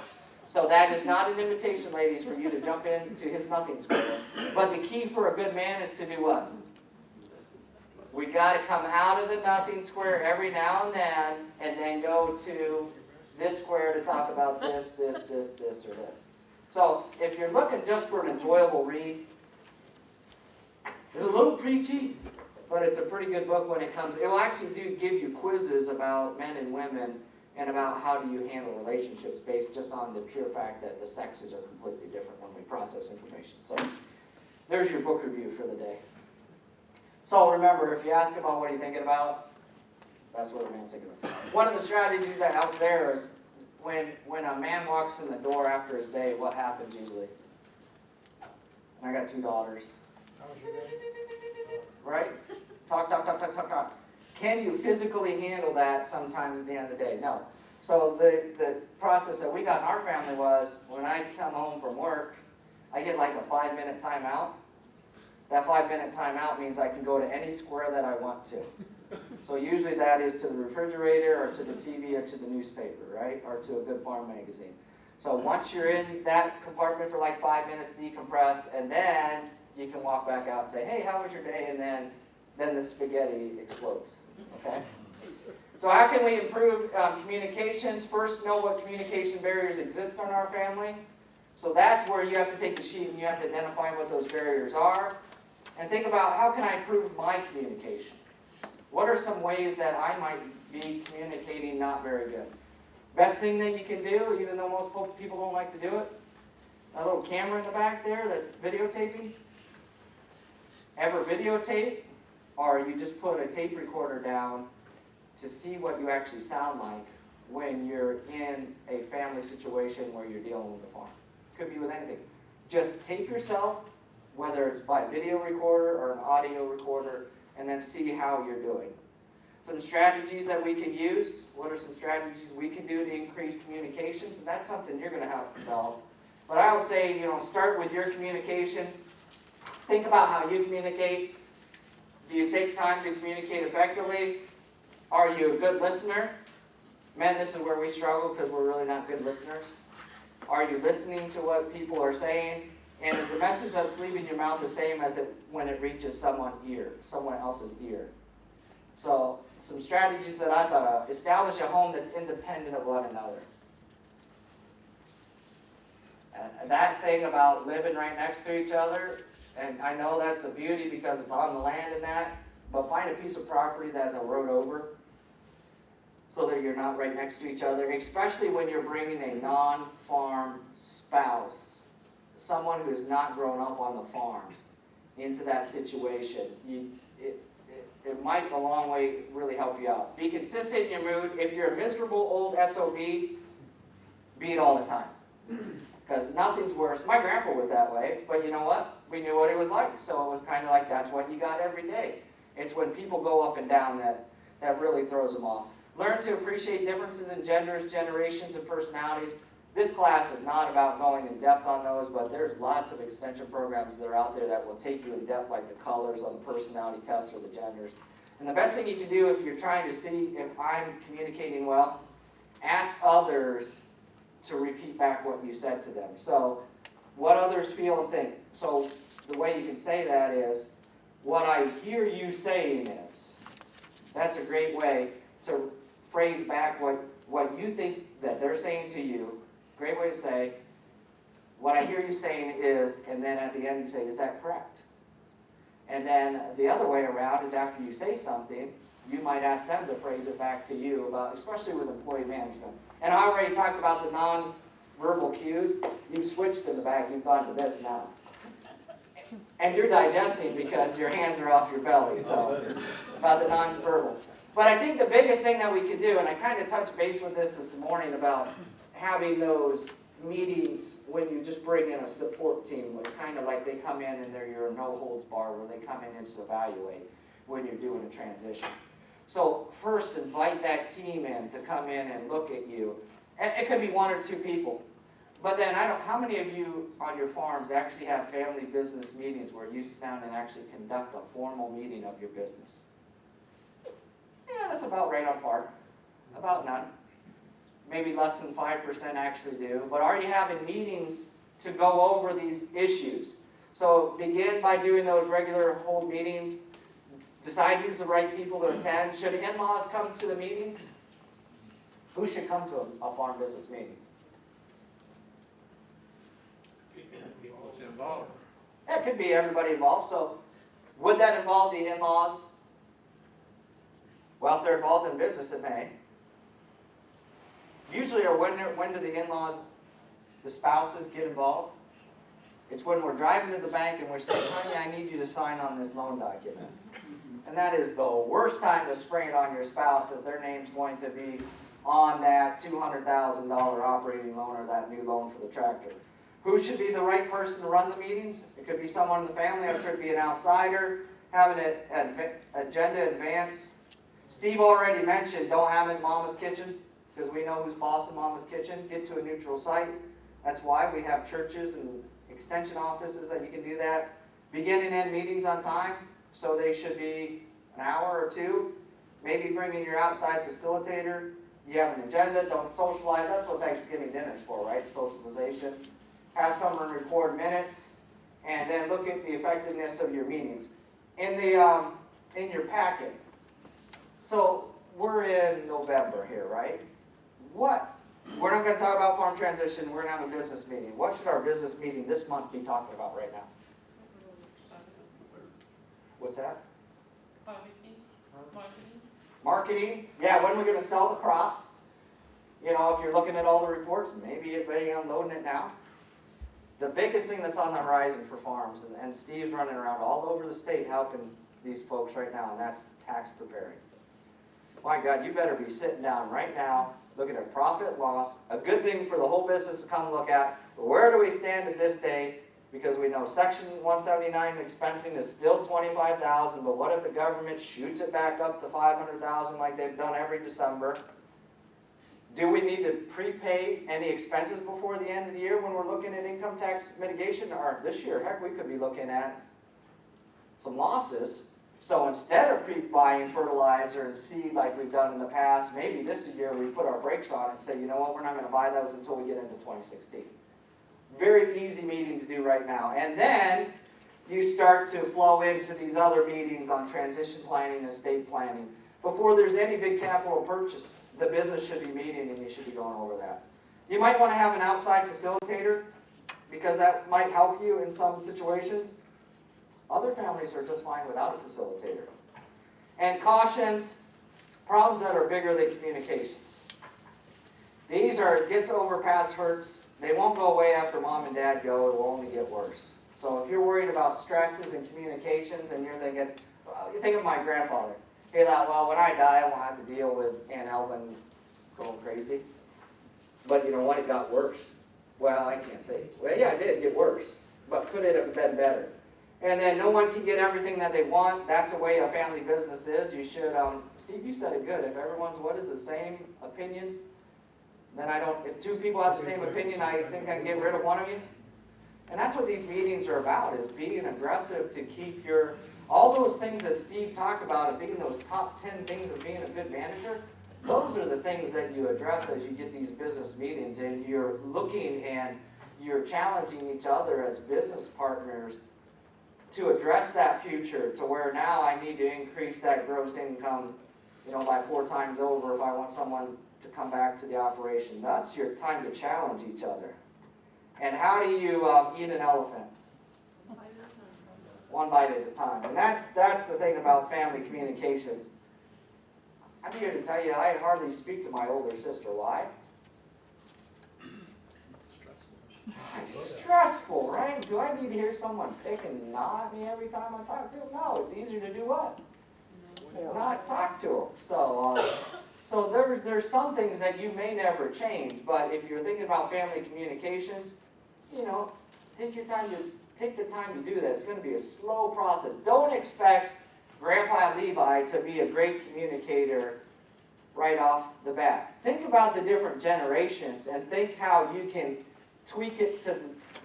So that is not an invitation, ladies, for you to jump into his nothing square. But the key for a good man is to do what? We got to come out of the nothing square every now and then go to this square to talk about this, or this. So if you're looking just for an enjoyable read, it's a little preachy, but it's a pretty good book when it comes, it will actually give you quizzes about men and women and about how do you handle relationships based just on the pure fact that the sexes are completely different when we process information. So there's your book review for the day. So remember, if you ask about what are you thinking about, that's what a man's thinking about. One of the strategies that out there is when a man walks in the door after his day, what happens usually? And I got 2 daughters. Right? Talk. Can you physically handle that sometimes at the end of the day? No. So the process that we got in our family was, when I come home from work, I get like a 5-minute timeout. That 5-minute timeout means I can go to any square that I want to. So usually that is to the refrigerator or to the TV or to the newspaper, right? Or to a Good Farm magazine. So once you're in that compartment for like 5 minutes, decompress, and then you can walk back out and say, hey, how was your day? And then the spaghetti explodes, okay? So how can we improve communications? First, know what communication barriers exist in our family. So that's where you have to take the sheet and you have to identify what those barriers are. And think about, how can I improve my communication? What are some ways that I might be communicating not very good? Best thing that you can do, even though most people don't like to do it, a little camera in the back there that's videotaping. Ever videotape? Or you just put a tape recorder down to see what you actually sound like when you're in a family situation where you're dealing with the farm. Could be with anything. Just tape yourself, whether it's by video recorder or an audio recorder, and then see how you're doing. Some strategies that we can use. What are some strategies we can do to increase communications? And that's something you're going to have to develop. But I will say, start with your communication. Think about how you communicate. Do you take time to communicate effectively? Are you a good listener? Men, this is where we struggle because we're really not good listeners. Are you listening to what people are saying? And is the message that's leaving your mouth the same as when it reaches someone else's ear? So, some strategies that I thought of. Establish a home that's independent of one another. And that thing about living right next to each other, and I know that's a beauty because it's on the land and that, but find a piece of property that's a road over so that you're not right next to each other, especially when you're bringing a non-farm spouse, someone who's not grown up on the farm, into that situation. It might a long way really help you out. Be consistent in your mood. If you're a miserable old SOB, be it all the time. Because nothing's worse. My grandpa was that way, but you know what? We knew what he was like, so it was kind of like that's what you got every day. It's when people go up and down that really throws them off. Learn to appreciate differences in genders, generations, and personalities. This class is not about going in depth on those, but there's lots of extension programs that are out there that will take you in depth, like the colors on the personality tests or the genders. And the best thing you can do if you're trying to see if I'm communicating well, ask others to repeat back what you said to them. So what others feel and think. So the way you can say that is, what I hear you saying is. That's a great way to phrase back what you think that they're saying to you. Great way to say, what I hear you saying is, and then at the end you say, is that correct? And then the other way around is after you say something, you might ask them to phrase it back to you, about, especially with employee management. And I already talked about the non-verbal cues. You've switched to the back, you've gone to this now. And you're digesting because your hands are off your belly, so about the non-verbal. But I think the biggest thing that we can do, and I kind of touched base with this morning about having those meetings when you just bring in a support team, it's kind of like they come in and they're your no-holds bar where they come in and just evaluate when you're doing a transition. So first, invite that team in to come in and look at you. And it could be 1 or 2 people. But then, how many of you on your farms actually have family business meetings where you sit down and actually conduct a formal meeting of your business? Yeah, that's about right on par. About none. Maybe less than 5% actually do. But are you having meetings to go over these issues? So begin by doing those regular hold meetings. Decide who's the right people to attend. Should in-laws come to the meetings? Who should come to a farm business meeting? What's involved? That could be everybody involved. So would that involve the in-laws Well, if they're involved in business, it may. Usually, or when do the in-laws, the spouses get involved? It's when we're driving to the bank and we're saying, honey, I need you to sign on this loan document. And that is the worst time to spring it on your spouse if their name's going to be on that $200,000 operating loan or that new loan for the tractor. Who should be the right person to run the meetings? It could be someone in the family, or it could be an outsider. Have an agenda advance. Steve already mentioned, don't have it in Mama's kitchen, because we know who's boss in Mama's kitchen. Get to a neutral site. That's why we have churches and extension offices that you can do that. Begin and end meetings on time, so they should be an hour or two. Maybe bring in your outside facilitator. You have an agenda, don't socialize. That's what Thanksgiving dinner is for, right? Socialization. Have someone record minutes, and then look at the effectiveness of your meetings. In your packet, so we're in November here, right? We're not going to talk about farm transition, we're going to have a business meeting. What should our business meeting this month be talking about right now? What's that? Marketing. Yeah, when are we going to sell the crop? You know, if you're looking at all the reports, maybe everybody unloading it now. The biggest thing that's on the horizon for farms, and Steve's running around all over the state helping these folks right now, and that's tax preparing. My God, you better be sitting down right now, looking at profit, loss, a good thing for the whole business to come look at. But where do we stand at this day? Because we know Section 179 expensing is still $25,000, but what if the government shoots it back up to $500,000 like they've done every December? Do we need to prepay any expenses before the end of the year when we're looking at income tax mitigation? Or this year, heck, we could be looking at some losses. So instead of pre-buying fertilizer and seed like we've done in the past, maybe this year we put our brakes on it and say, you know what, we're not going to buy those until we get into 2016. Very easy meeting to do right now. And then you start to flow into these other meetings on transition planning and estate planning. Before there's any big capital purchase, the business should be meeting and you should be going over that. You might want to have an outside facilitator because that might help you in some situations. Other families are just fine without a facilitator. And cautions, problems that are bigger than communications. These are gets over past hurts. They won't go away after mom and dad go. It will only get worse. So if you're worried about stresses and communications and you're thinking, you think of my grandfather. He thought, well, when I die, I won't have to deal with Aunt Elvin going crazy. But you know what? It got worse. Well, I can't say. Well, yeah, it did get worse. But could it have been better? And then no one can get everything that they want. That's the way a family business is. You should, Steve, you said it good. If everyone's the same opinion, then if two people have the same opinion, I think I can get rid of one of you. And that's what these meetings are about, is being aggressive to keep all those things that Steve talked about, of being those top 10 things of being a good manager, those are the things that you address as you get these business meetings, and you're looking and you're challenging each other as business partners to address that future to where now I need to increase that gross income, by 4 times over if I want someone to come back to the operation. That's your time to challenge each other. And how do you eat an elephant? One bite at a time. And that's the thing about family communications. I'm here to tell you, I hardly speak to my older sister. Why? It's stressful, right? Do I need to hear someone pick and gnaw at me every time I talk to them? No, it's easier to do what? Not talk to them. So there's some things that you may never change, but if you're thinking about family communications, take the time to do that. It's going to be a slow process. Don't expect Grandpa Levi to be a great communicator right off the bat. Think about the different generations and think how you can tweak it to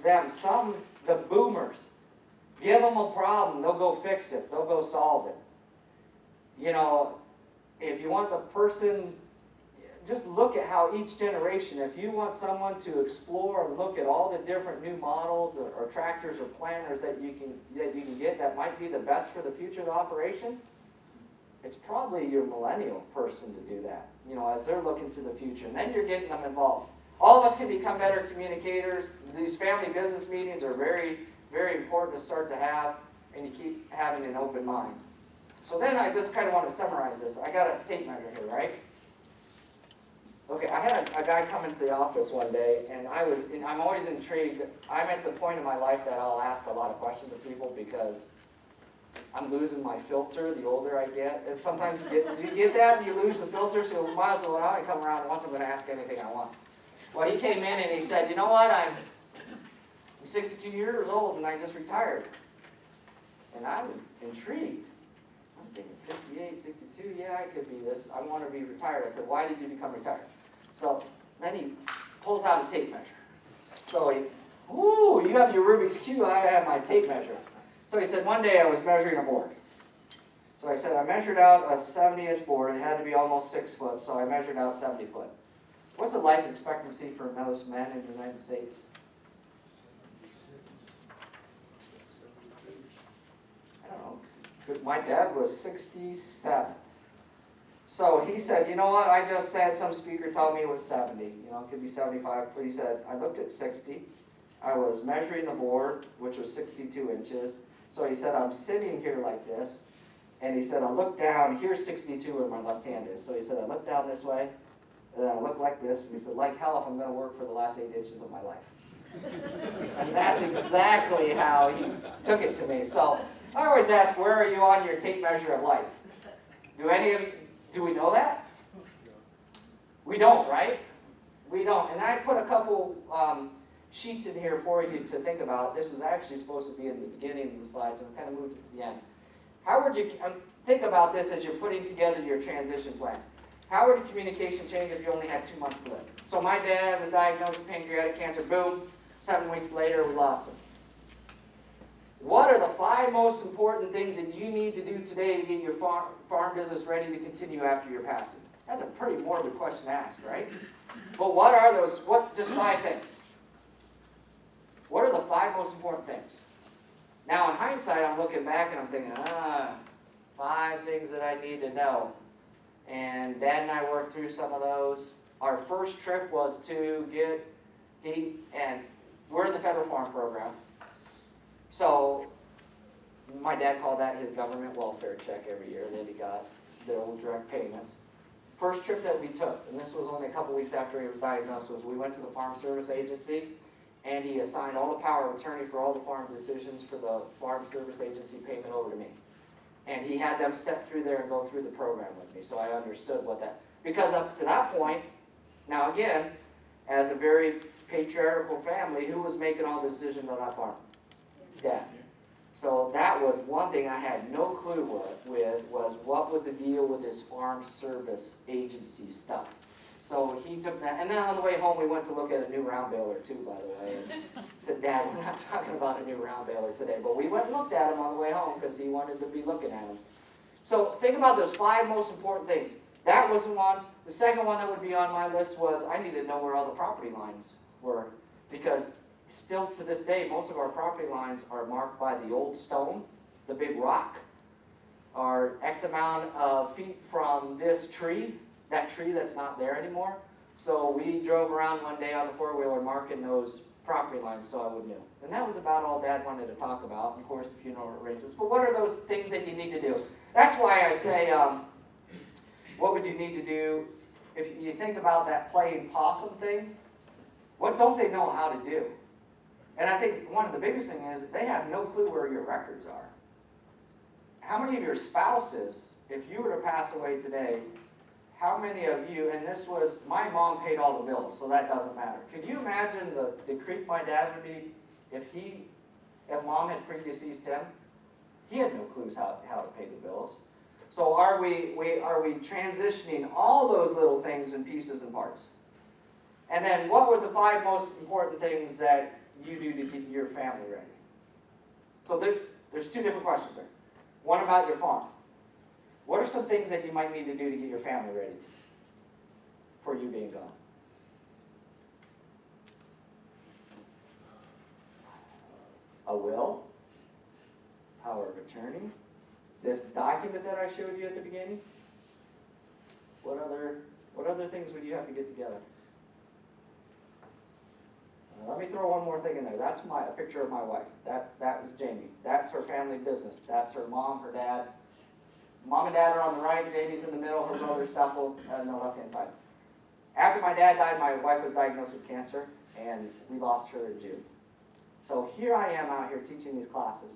them. The boomers, give them a problem, they'll go fix it, they'll go solve it. If you want the person, just look at how each generation, if you want someone to explore and look at all the different new models or tractors or planters that you can get that might be the best for the future of the operation, it's probably your millennial person to do that, as they're looking to the future. And then you're getting them involved. All of us can become better communicators. These family business meetings are very, very important to start to have, and you keep having an open mind. So then I just kind of want to summarize this. I got a tape measure here, right? Okay, I had a guy come into the office one day, and I'm always intrigued. I'm at the point in my life that I'll ask a lot of questions of people because I'm losing my filter the older I get. And sometimes do you get that? You lose the filter, so might as well I come around and once I'm going to ask anything I want. Well, he came in and he said, you know what, I'm 62 years old and I just retired. And I'm intrigued. I'm thinking 58, 62, yeah, I could be this. I want to be retired. I said, why did you become retired? So then he pulls out a tape measure. So you have your Rubik's Cube, I have my tape measure. So he said, one day I was measuring a board. So I said, I measured out a 70-inch board. It had to be almost 6 foot, so I measured out 70 foot. What's the life expectancy for most men in the United States? I don't know. My dad was 67. So he said, you know what, I just said some speaker told me it was 70. You know, it could be 75. But he said, I looked at 60. I was measuring the board, which was 62 inches. So he said, I'm sitting here like this. And he said, I look down, here's 62 where my left hand is. So he said, I look down this way, and then I look like this. And he said, like hell if I'm going to work for the last 8 inches of my life. And that's exactly how he took it to me. So I always ask, where are you on your tape measure of life? Do we know that? We don't, right? We don't. And I put a couple sheets in here for you to think about. This is actually supposed to be in the beginning of the slides, and I kind of moved it to the end. How would you think about this as you're putting together your transition plan? How would your communication change if you only had 2 months to live? So my dad was diagnosed with pancreatic cancer. Boom. 7 weeks later, we lost him. What are the 5 most important things that you need to do today to get your farm business ready to continue after your passing? That's a pretty morbid question to ask, right? But what are those, just 5 things? What are the 5 most important things? Now, in hindsight, I'm looking back and I'm thinking, 5 things that I need to know. And Dad and I worked through some of those. Our first trip was to and we're in the federal farm program. So my dad called that his government welfare check every year that he got, the old direct payments. First trip that we took, and this was only a couple weeks after he was diagnosed, was we went to the Farm Service Agency, and he assigned all the power of attorney for all the farm decisions for the Farm Service Agency payment over to me. And he had them sit through there and go through the program with me, so I understood what that, because up to that point, now again, as a very patriarchal family, who was making all the decisions on that farm? Dad. So that was one thing I had no clue with was what was the deal with this Farm Service Agency stuff. So he took that, and then on the way home we went to look at a new round baler too, by the way. And said, Dad, we're not talking about a new round baler today, but we went and looked at him on the way home because he wanted to be looking at him. So think about those 5 most important things. That was the one. The second one that would be on my list was I needed to know where all the property lines were, because still to this day, most of our property lines are marked by the old stone, the big rock, are X amount of feet from this tree, that tree that's not there anymore. So we drove around one day on the 4-wheeler marking those property lines so I would know. And that was about all Dad wanted to talk about, and of course the funeral arrangements. But what are those things that you need to do? That's why I say, what would you need to do if you think about that playing possum thing? What don't they know how to do? And I think one of the biggest things is they have no clue where your records are. How many of your spouses, if you were to pass away today, how many of you, and this was, my mom paid all the bills, so that doesn't matter. Could you imagine the creep my dad would be if Mom had predeceased him? He had no clues how to pay the bills. So are we transitioning all those little things in pieces and parts? And then what were the 5 most important things that you do to get your family ready? So there's 2 different questions there. One about your farm. What are some things that you might need to do to get your family ready for you being gone? A will, power of attorney, this document that I showed you at the beginning. What other things would you have to get together? Let me throw one more thing in there. That's a picture of my wife. That was Jamie. That's her family business. That's her mom, her dad. Mom and dad are on the right, Jamie's in the middle, her brother Stuffles on the left-hand side. After my dad died, my wife was diagnosed with cancer, and we lost her in June. So here I am out here teaching these classes,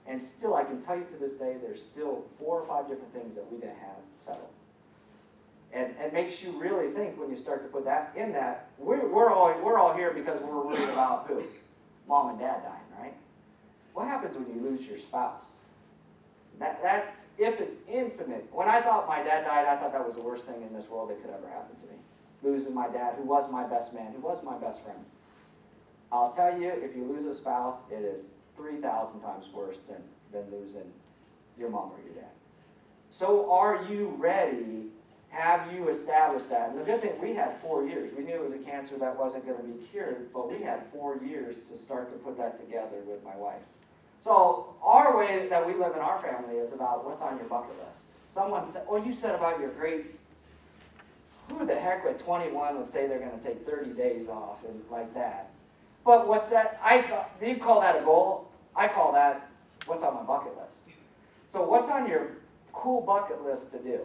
and still I can tell you to this day, there's still 4 or 5 different things that we didn't have settled. And it makes you really think when you start to put that in that, we're all here because we're worried about who? Mom and dad dying, right? What happens when you lose your spouse? That's infinite. When I thought my dad died, I thought that was the worst thing in this world that could ever happen to me. Losing my dad, who was my best man, who was my best friend. I'll tell you, if you lose a spouse, it is 3,000 times worse than losing your mom or your dad. So are you ready? Have you established that? And the good thing, we had 4 years. We knew it was a cancer that wasn't going to be cured, but we had 4 years to start to put that together with my wife. So our way that we live in our family is about what's on your bucket list. Someone said, oh, you said about your great, who the heck with 21 would say they're going to take 30 days off and like that. But what's that? You call that a goal? I call that what's on my bucket list. So what's on your cool bucket list to do?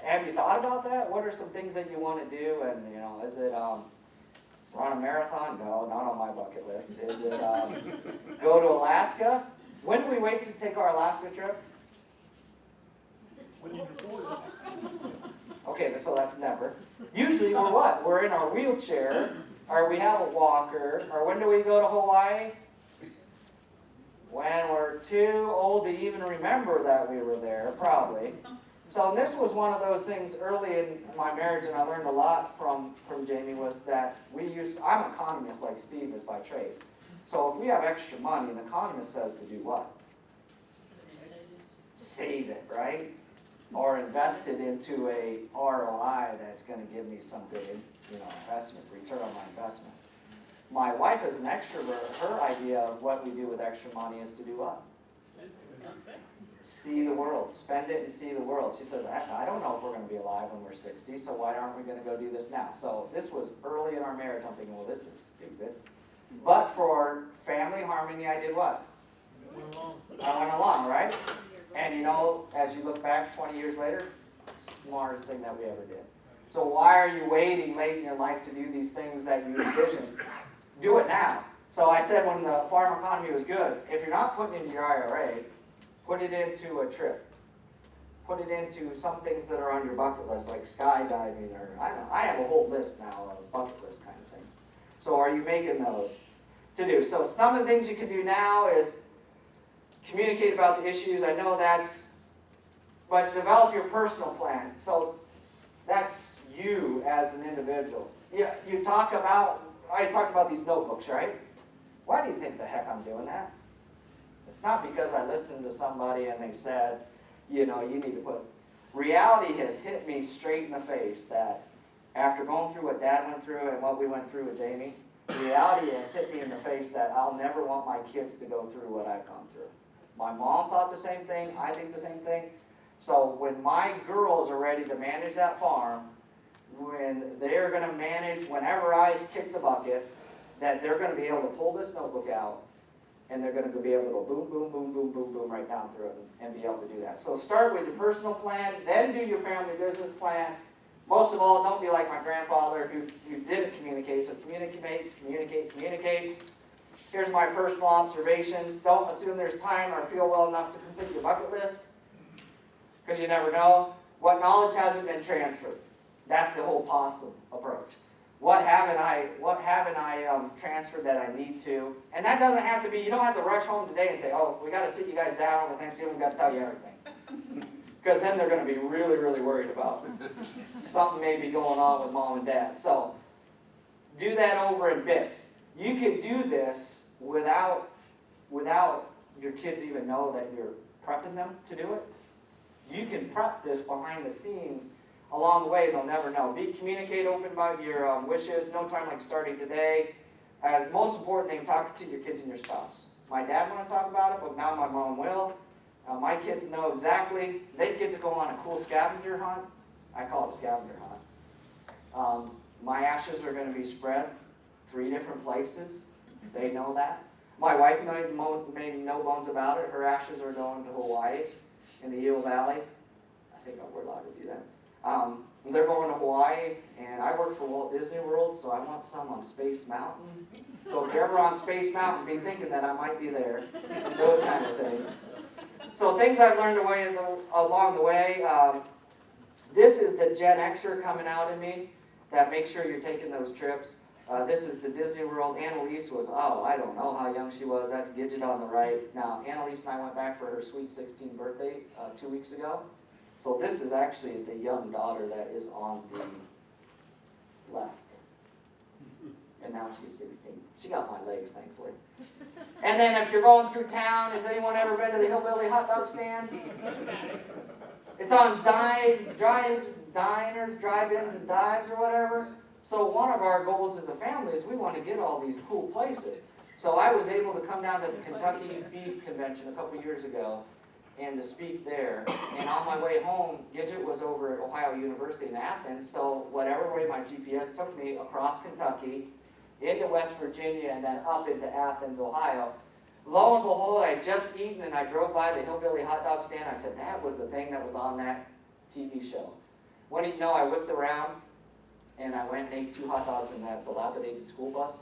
Have you thought about that? What are some things that you want to do? And, is it run a marathon? No, not on my bucket list. Is it go to Alaska? When do we wait to take our Alaska trip? When you can afford it. Okay, so that's never. Usually we're what? We're in our wheelchair, or we have a walker, or when do we go to Hawaii? When we're too old to even remember that we were there, probably. So this was one of those things early in my marriage, and I learned a lot from Jamie, was that I'm an economist like Steve is by trade. So if we have extra money, an economist says to do what? Save it, right? Or invest it into a ROI that's going to give me some good investment, return on my investment. My wife is an extrovert. Her idea of what we do with extra money is to do what? See the world. Spend it and see the world. She says, I don't know if we're going to be alive when we're 60, so why aren't we going to go do this now? So this was early in our marriage. I'm thinking, well, this is stupid. But for family harmony, I did what? I went along, right? And as you look back 20 years later, smartest thing that we ever did. So why are you waiting late in your life to do these things that you envision? Do it now. So I said when the farm economy was good, if you're not putting it in your IRA, put it into a trip. Put it into some things that are on your bucket list, like skydiving, or I have a whole list now of bucket list kind of things. So are you making those to do? So some of the things you can do now is communicate about the issues. I know but develop your personal plan. So that's you as an individual. Yeah, I talked about these notebooks, right? Why do you think the heck I'm doing that? It's not because I listened to somebody and they said, you need to put. Reality has hit me straight in the face that after going through what Dad went through and what we went through with Jamie, reality has hit me in the face that I'll never want my kids to go through what I've gone through. My mom thought the same thing. I think the same thing. So when my girls are ready to manage that farm, when they're going to manage whenever I kick the bucket, that they're going to be able to pull this notebook out, and they're going to be able to go boom, boom, boom, boom, boom, boom right down through it and be able to do that. So start with your personal plan, then do your family business plan. Most of all, don't be like my grandfather who didn't communicate. So communicate. Here's my personal observations. Don't assume there's time or feel well enough to complete your bucket list, because you never know. What knowledge hasn't been transferred? That's the whole possum approach. What haven't I transferred that I need to? And that doesn't have to be, you don't have to rush home today and say, oh, we got to sit you guys down over Thanksgiving, we've got to tell you everything. Because then they're going to be really, really worried about something may be going on with mom and dad. So do that over in bits. You can do this without your kids even know that you're prepping them to do it. You can prep this behind the scenes. Along the way, they'll never know. Communicate open about your wishes. No time like starting today. And most important thing, talk to your kids and your spouse. My dad wanted to talk about it, but now my mom will. My kids know exactly. They get to go on a cool scavenger hunt. I call it a scavenger hunt. My ashes are going to be spread 3 different places. They know that. My wife made no bones about it. Her ashes are going to Hawaii. in the Eel Valley. I think we're allowed to do that. They're going to Hawaii, and I work for Walt Disney World, so I want some on Space Mountain. So if you're ever on Space Mountain, be thinking that I might be there, those kind of things. So things I've learned along the way, this is the Gen Xer coming out in me, that make sure you're taking those trips. This is the Disney World. Annalise was, I don't know how young she was. That's Gidget on the right. Now, Annalise and I went back for her sweet 16th birthday 2 weeks ago. So this is actually the young daughter that is on the left. And now she's 16. She got my legs, thankfully. And then if you're going through town, has anyone ever been to the Hillbilly Hot Dog Stand? It's on diners, drive-ins and dives or whatever. So one of our goals as a family is we want to get all these cool places. So I was able to come down to the Kentucky Beef Convention a couple years ago and to speak there. And on my way home, Gidget was over at Ohio University in Athens, so whatever way my GPS took me across Kentucky, into West Virginia, and then up into Athens, Ohio. Lo and behold, I had just eaten and I drove by the Hillbilly Hot Dog Stand. I said, that was the thing that was on that TV show. What do you know, I whipped around and I went and ate 2 hot dogs in that dilapidated school bus.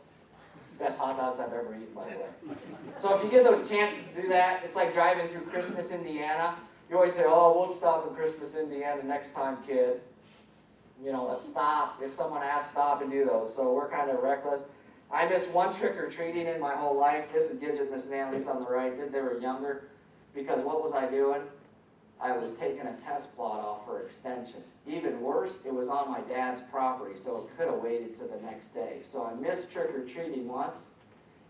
Best hot dogs I've ever eaten, by the way. So if you get those chances to do that, it's like driving through Christmas, Indiana. You always say, we'll stop in Christmas, Indiana next time, kid. You know, let's stop. If someone asks, stop and do those. So we're kind of reckless. I missed one trick-or-treating in my whole life. This is Gidget and Miss Annalise on the right. They were younger. Because what was I doing? I was taking a test plot off for extension. Even worse, it was on my dad's property, so it could have waited to the next day. So I missed trick-or-treating once,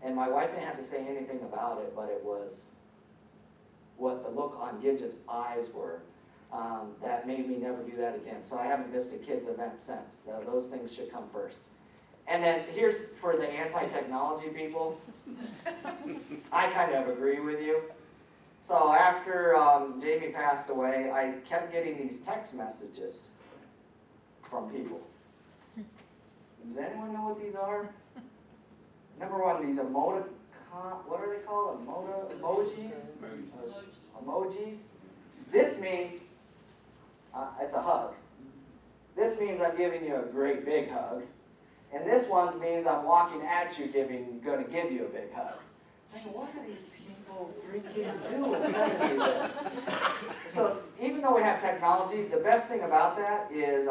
and my wife didn't have to say anything about it, but it was what the look on Gidget's eyes were that made me never do that again. So I haven't missed a kids event since. Those things should come first. And then here's for the anti-technology people. I kind of agree with you. So after Jamie passed away, I kept getting these text messages from people. Does anyone know what these are? Number one, these what are they called? Emojis? Emojis. This means, it's a hug. This means I'm giving you a great big hug. And this one means I'm walking at you, going to give you a big hug. I mean, what are these people freaking doing sending me this? So even though we have technology, the best thing about that is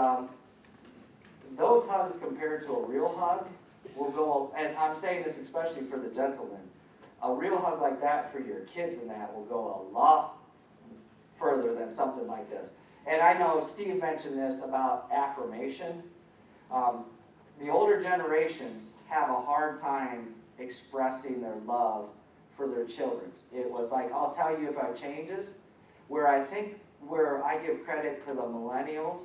those hugs compared to a real hug will go, and I'm saying this especially for the gentlemen, a real hug like that for your kids and that will go a lot further than something like this. And I know Steve mentioned this about affirmation. The older generations have a hard time expressing their love for their children. It was like, I'll tell you if I changes, where I give credit to the millennials,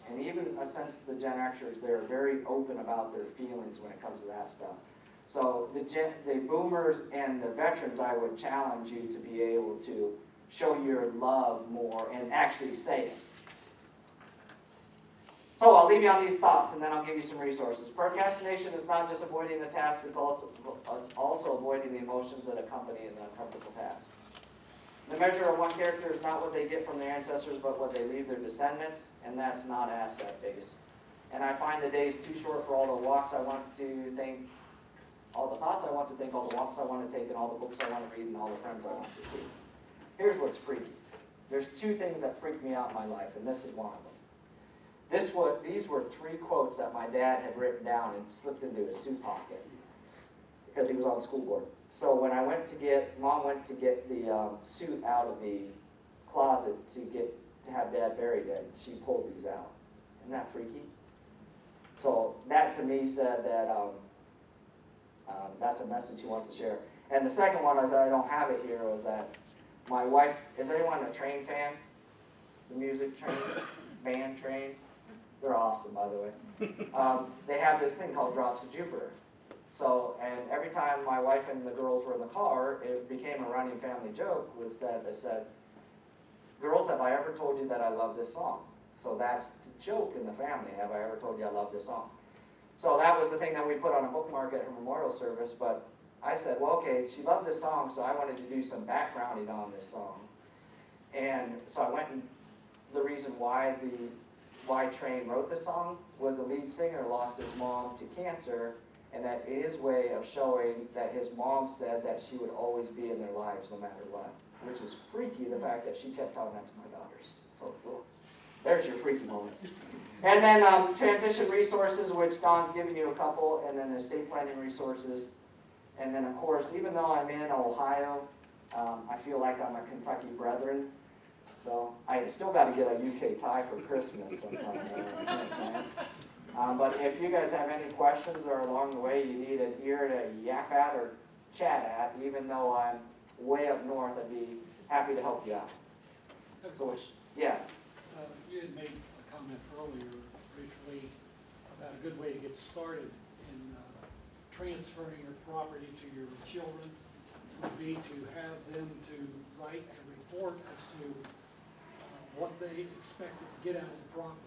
and even a sense to the Gen Xers, they're very open about their feelings when it comes to that stuff. So the boomers and the veterans, I would challenge you to be able to show your love more and actually say it. So I'll leave you on these thoughts, and then I'll give you some resources. Procrastination is not just avoiding the task, it's also avoiding the emotions that accompany an uncomfortable task. The measure of one character is not what they get from their ancestors, but what they leave their descendants, and that's not asset-based. And I find the days too short for all the walks I want to think, all the thoughts I want to think, all the walks I want to take, and all the books I want to read, and all the friends I want to see. Here's what's freaky. There's 2 things that freak me out in my life, and this is one of them. These were 3 quotes that my dad had written down and slipped into his suit pocket because he was on the school board. So when Mom went to get the suit out of the closet to have Dad buried in, she pulled these out. Isn't that freaky? So that to me said that that's a message he wants to share. And the second one, as I don't have it here, was that my wife, is anyone a Train fan? The music Train, band Train? They're awesome, by the way. They have this thing called Drops of Jupiter. So, and every time my wife and the girls were in the car, it became a running family joke, was that they said, girls, have I ever told you that I love this song? So that's the joke in the family, have I ever told you I love this song? So that was the thing that we put on a bookmark at her memorial service, but I said, well, okay, she loved this song, so I wanted to do some backgrounding on this song. And so I went and, the reason why Train wrote the song was the lead singer lost his mom to cancer, and that his way of showing that his mom said that she would always be in their lives no matter what, which is freaky, the fact that she kept telling that to my daughters. So cool. There's your freaky moments. And then transition resources, which Don's given you a couple, and then the estate planning resources. And then, of course, even though I'm in Ohio, I feel like I'm a Kentucky brethren. So I still got to get a UK tie for Christmas sometime. But if you guys have any questions or along the way you need an ear to yap at or chat at, even though I'm way up north, I'd be happy to help you out. So, yeah. You had made a comment earlier briefly about a good way to get started in transferring your property to your children would be to have them to write a report as to what they expected to get out of the property.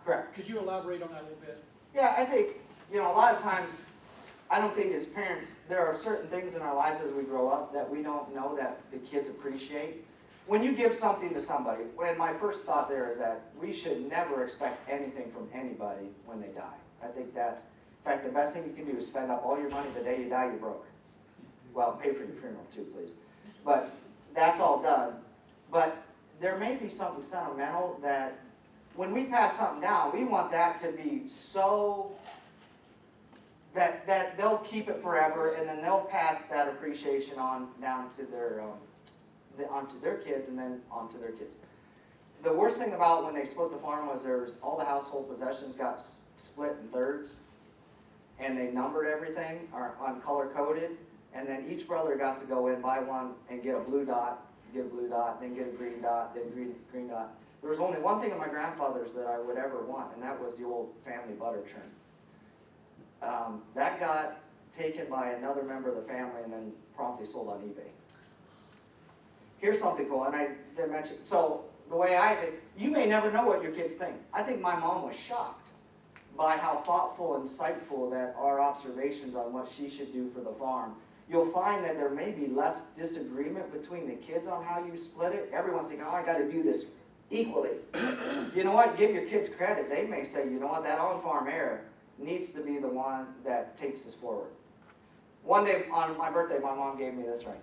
Correct. Could you elaborate on that a little bit? Yeah, I think, a lot of times, I don't think as parents, there are certain things in our lives as we grow up that we don't know that the kids appreciate. When you give something to somebody, my first thought there is that we should never expect anything from anybody when they die. I think that's, in fact, the best thing you can do is spend up all your money the day you die, you're broke. Well, pay for your funeral too, please. But that's all done. But there may be something sentimental that when we pass something down, we want that to be so that they'll keep it forever, and then they'll pass that appreciation on down to onto their kids, and then onto their kids. The worst thing about when they split the farm was all the household possessions got split in thirds, and they numbered everything, or color coded, and then each brother got to go in, buy one, and get a blue dot, then get a green dot, then green dot. There was only one thing in my grandfather's that I would ever want, and that was the old family butter churn. That got taken by another member of the family and then promptly sold on eBay. Here's something cool, and I didn't mention, so the way I think, you may never know what your kids think. I think my mom was shocked by how thoughtful and insightful that our observations on what she should do for the farm. You'll find that there may be less disagreement between the kids on how you split it. Everyone's thinking, oh, I got to do this equally. You know what? Give your kids credit. They may say, you know what? That on-farm heir needs to be the one that takes us forward. One day on my birthday, my mom gave me this ring.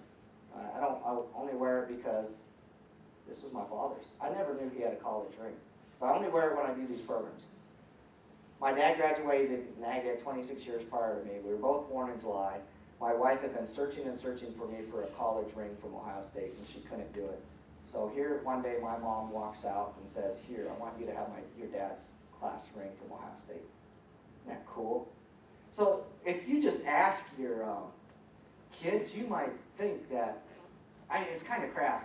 I only wear it because this was my father's. I never knew he had a college ring. So I only wear it when I do these programs. My dad graduated in Ag 26 years prior to me. We were both born in July. My wife had been searching and searching for me for a college ring from Ohio State, and she couldn't do it. So here, one day, my mom walks out and says, here, I want you to have your dad's class ring from Ohio State. Isn't that cool? So if you just ask your kids, you might think that, it's kind of crass,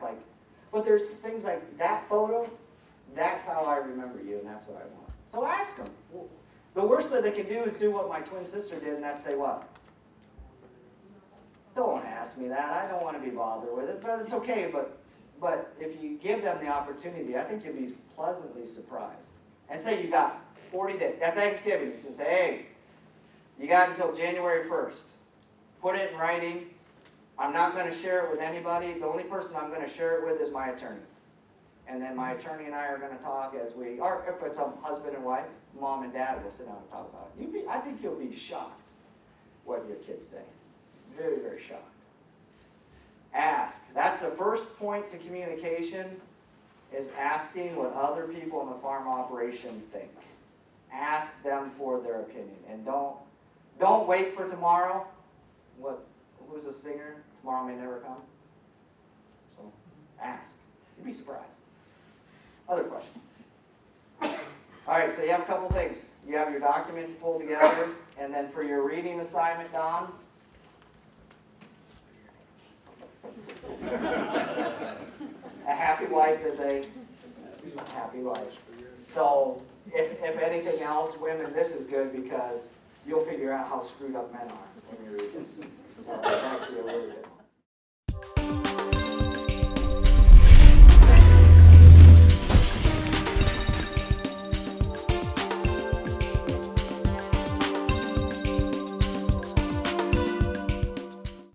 but there's things like that photo, that's how I remember you, and that's what I want. So ask them. The worst that they can do is do what my twin sister did, and that's say what? Don't ask me that. I don't want to be bothered with it, but it's okay. But if you give them the opportunity, I think you'll be pleasantly surprised. And say you got 40 days at Thanksgiving, and say, hey, you got until January 1st. Put it in writing. I'm not going to share it with anybody. The only person I'm going to share it with is my attorney. And then my attorney and I are going to talk or if it's a husband and wife, mom and dad will sit down and talk about it. I think you'll be shocked what your kids say. Very, very shocked. Ask. That's the first point to communication, is asking what other people in the farm operation think. Ask them for their opinion. And don't wait for tomorrow. Who's a singer? Tomorrow may never come. So ask. You'd be surprised. Other questions? All right, so you have a couple things. You have your document to pull together, and then for your reading assignment, Don, a happy wife is a happy life. So if anything else, women, this is good because you'll figure out how screwed up men are when you read this. So it's actually a really good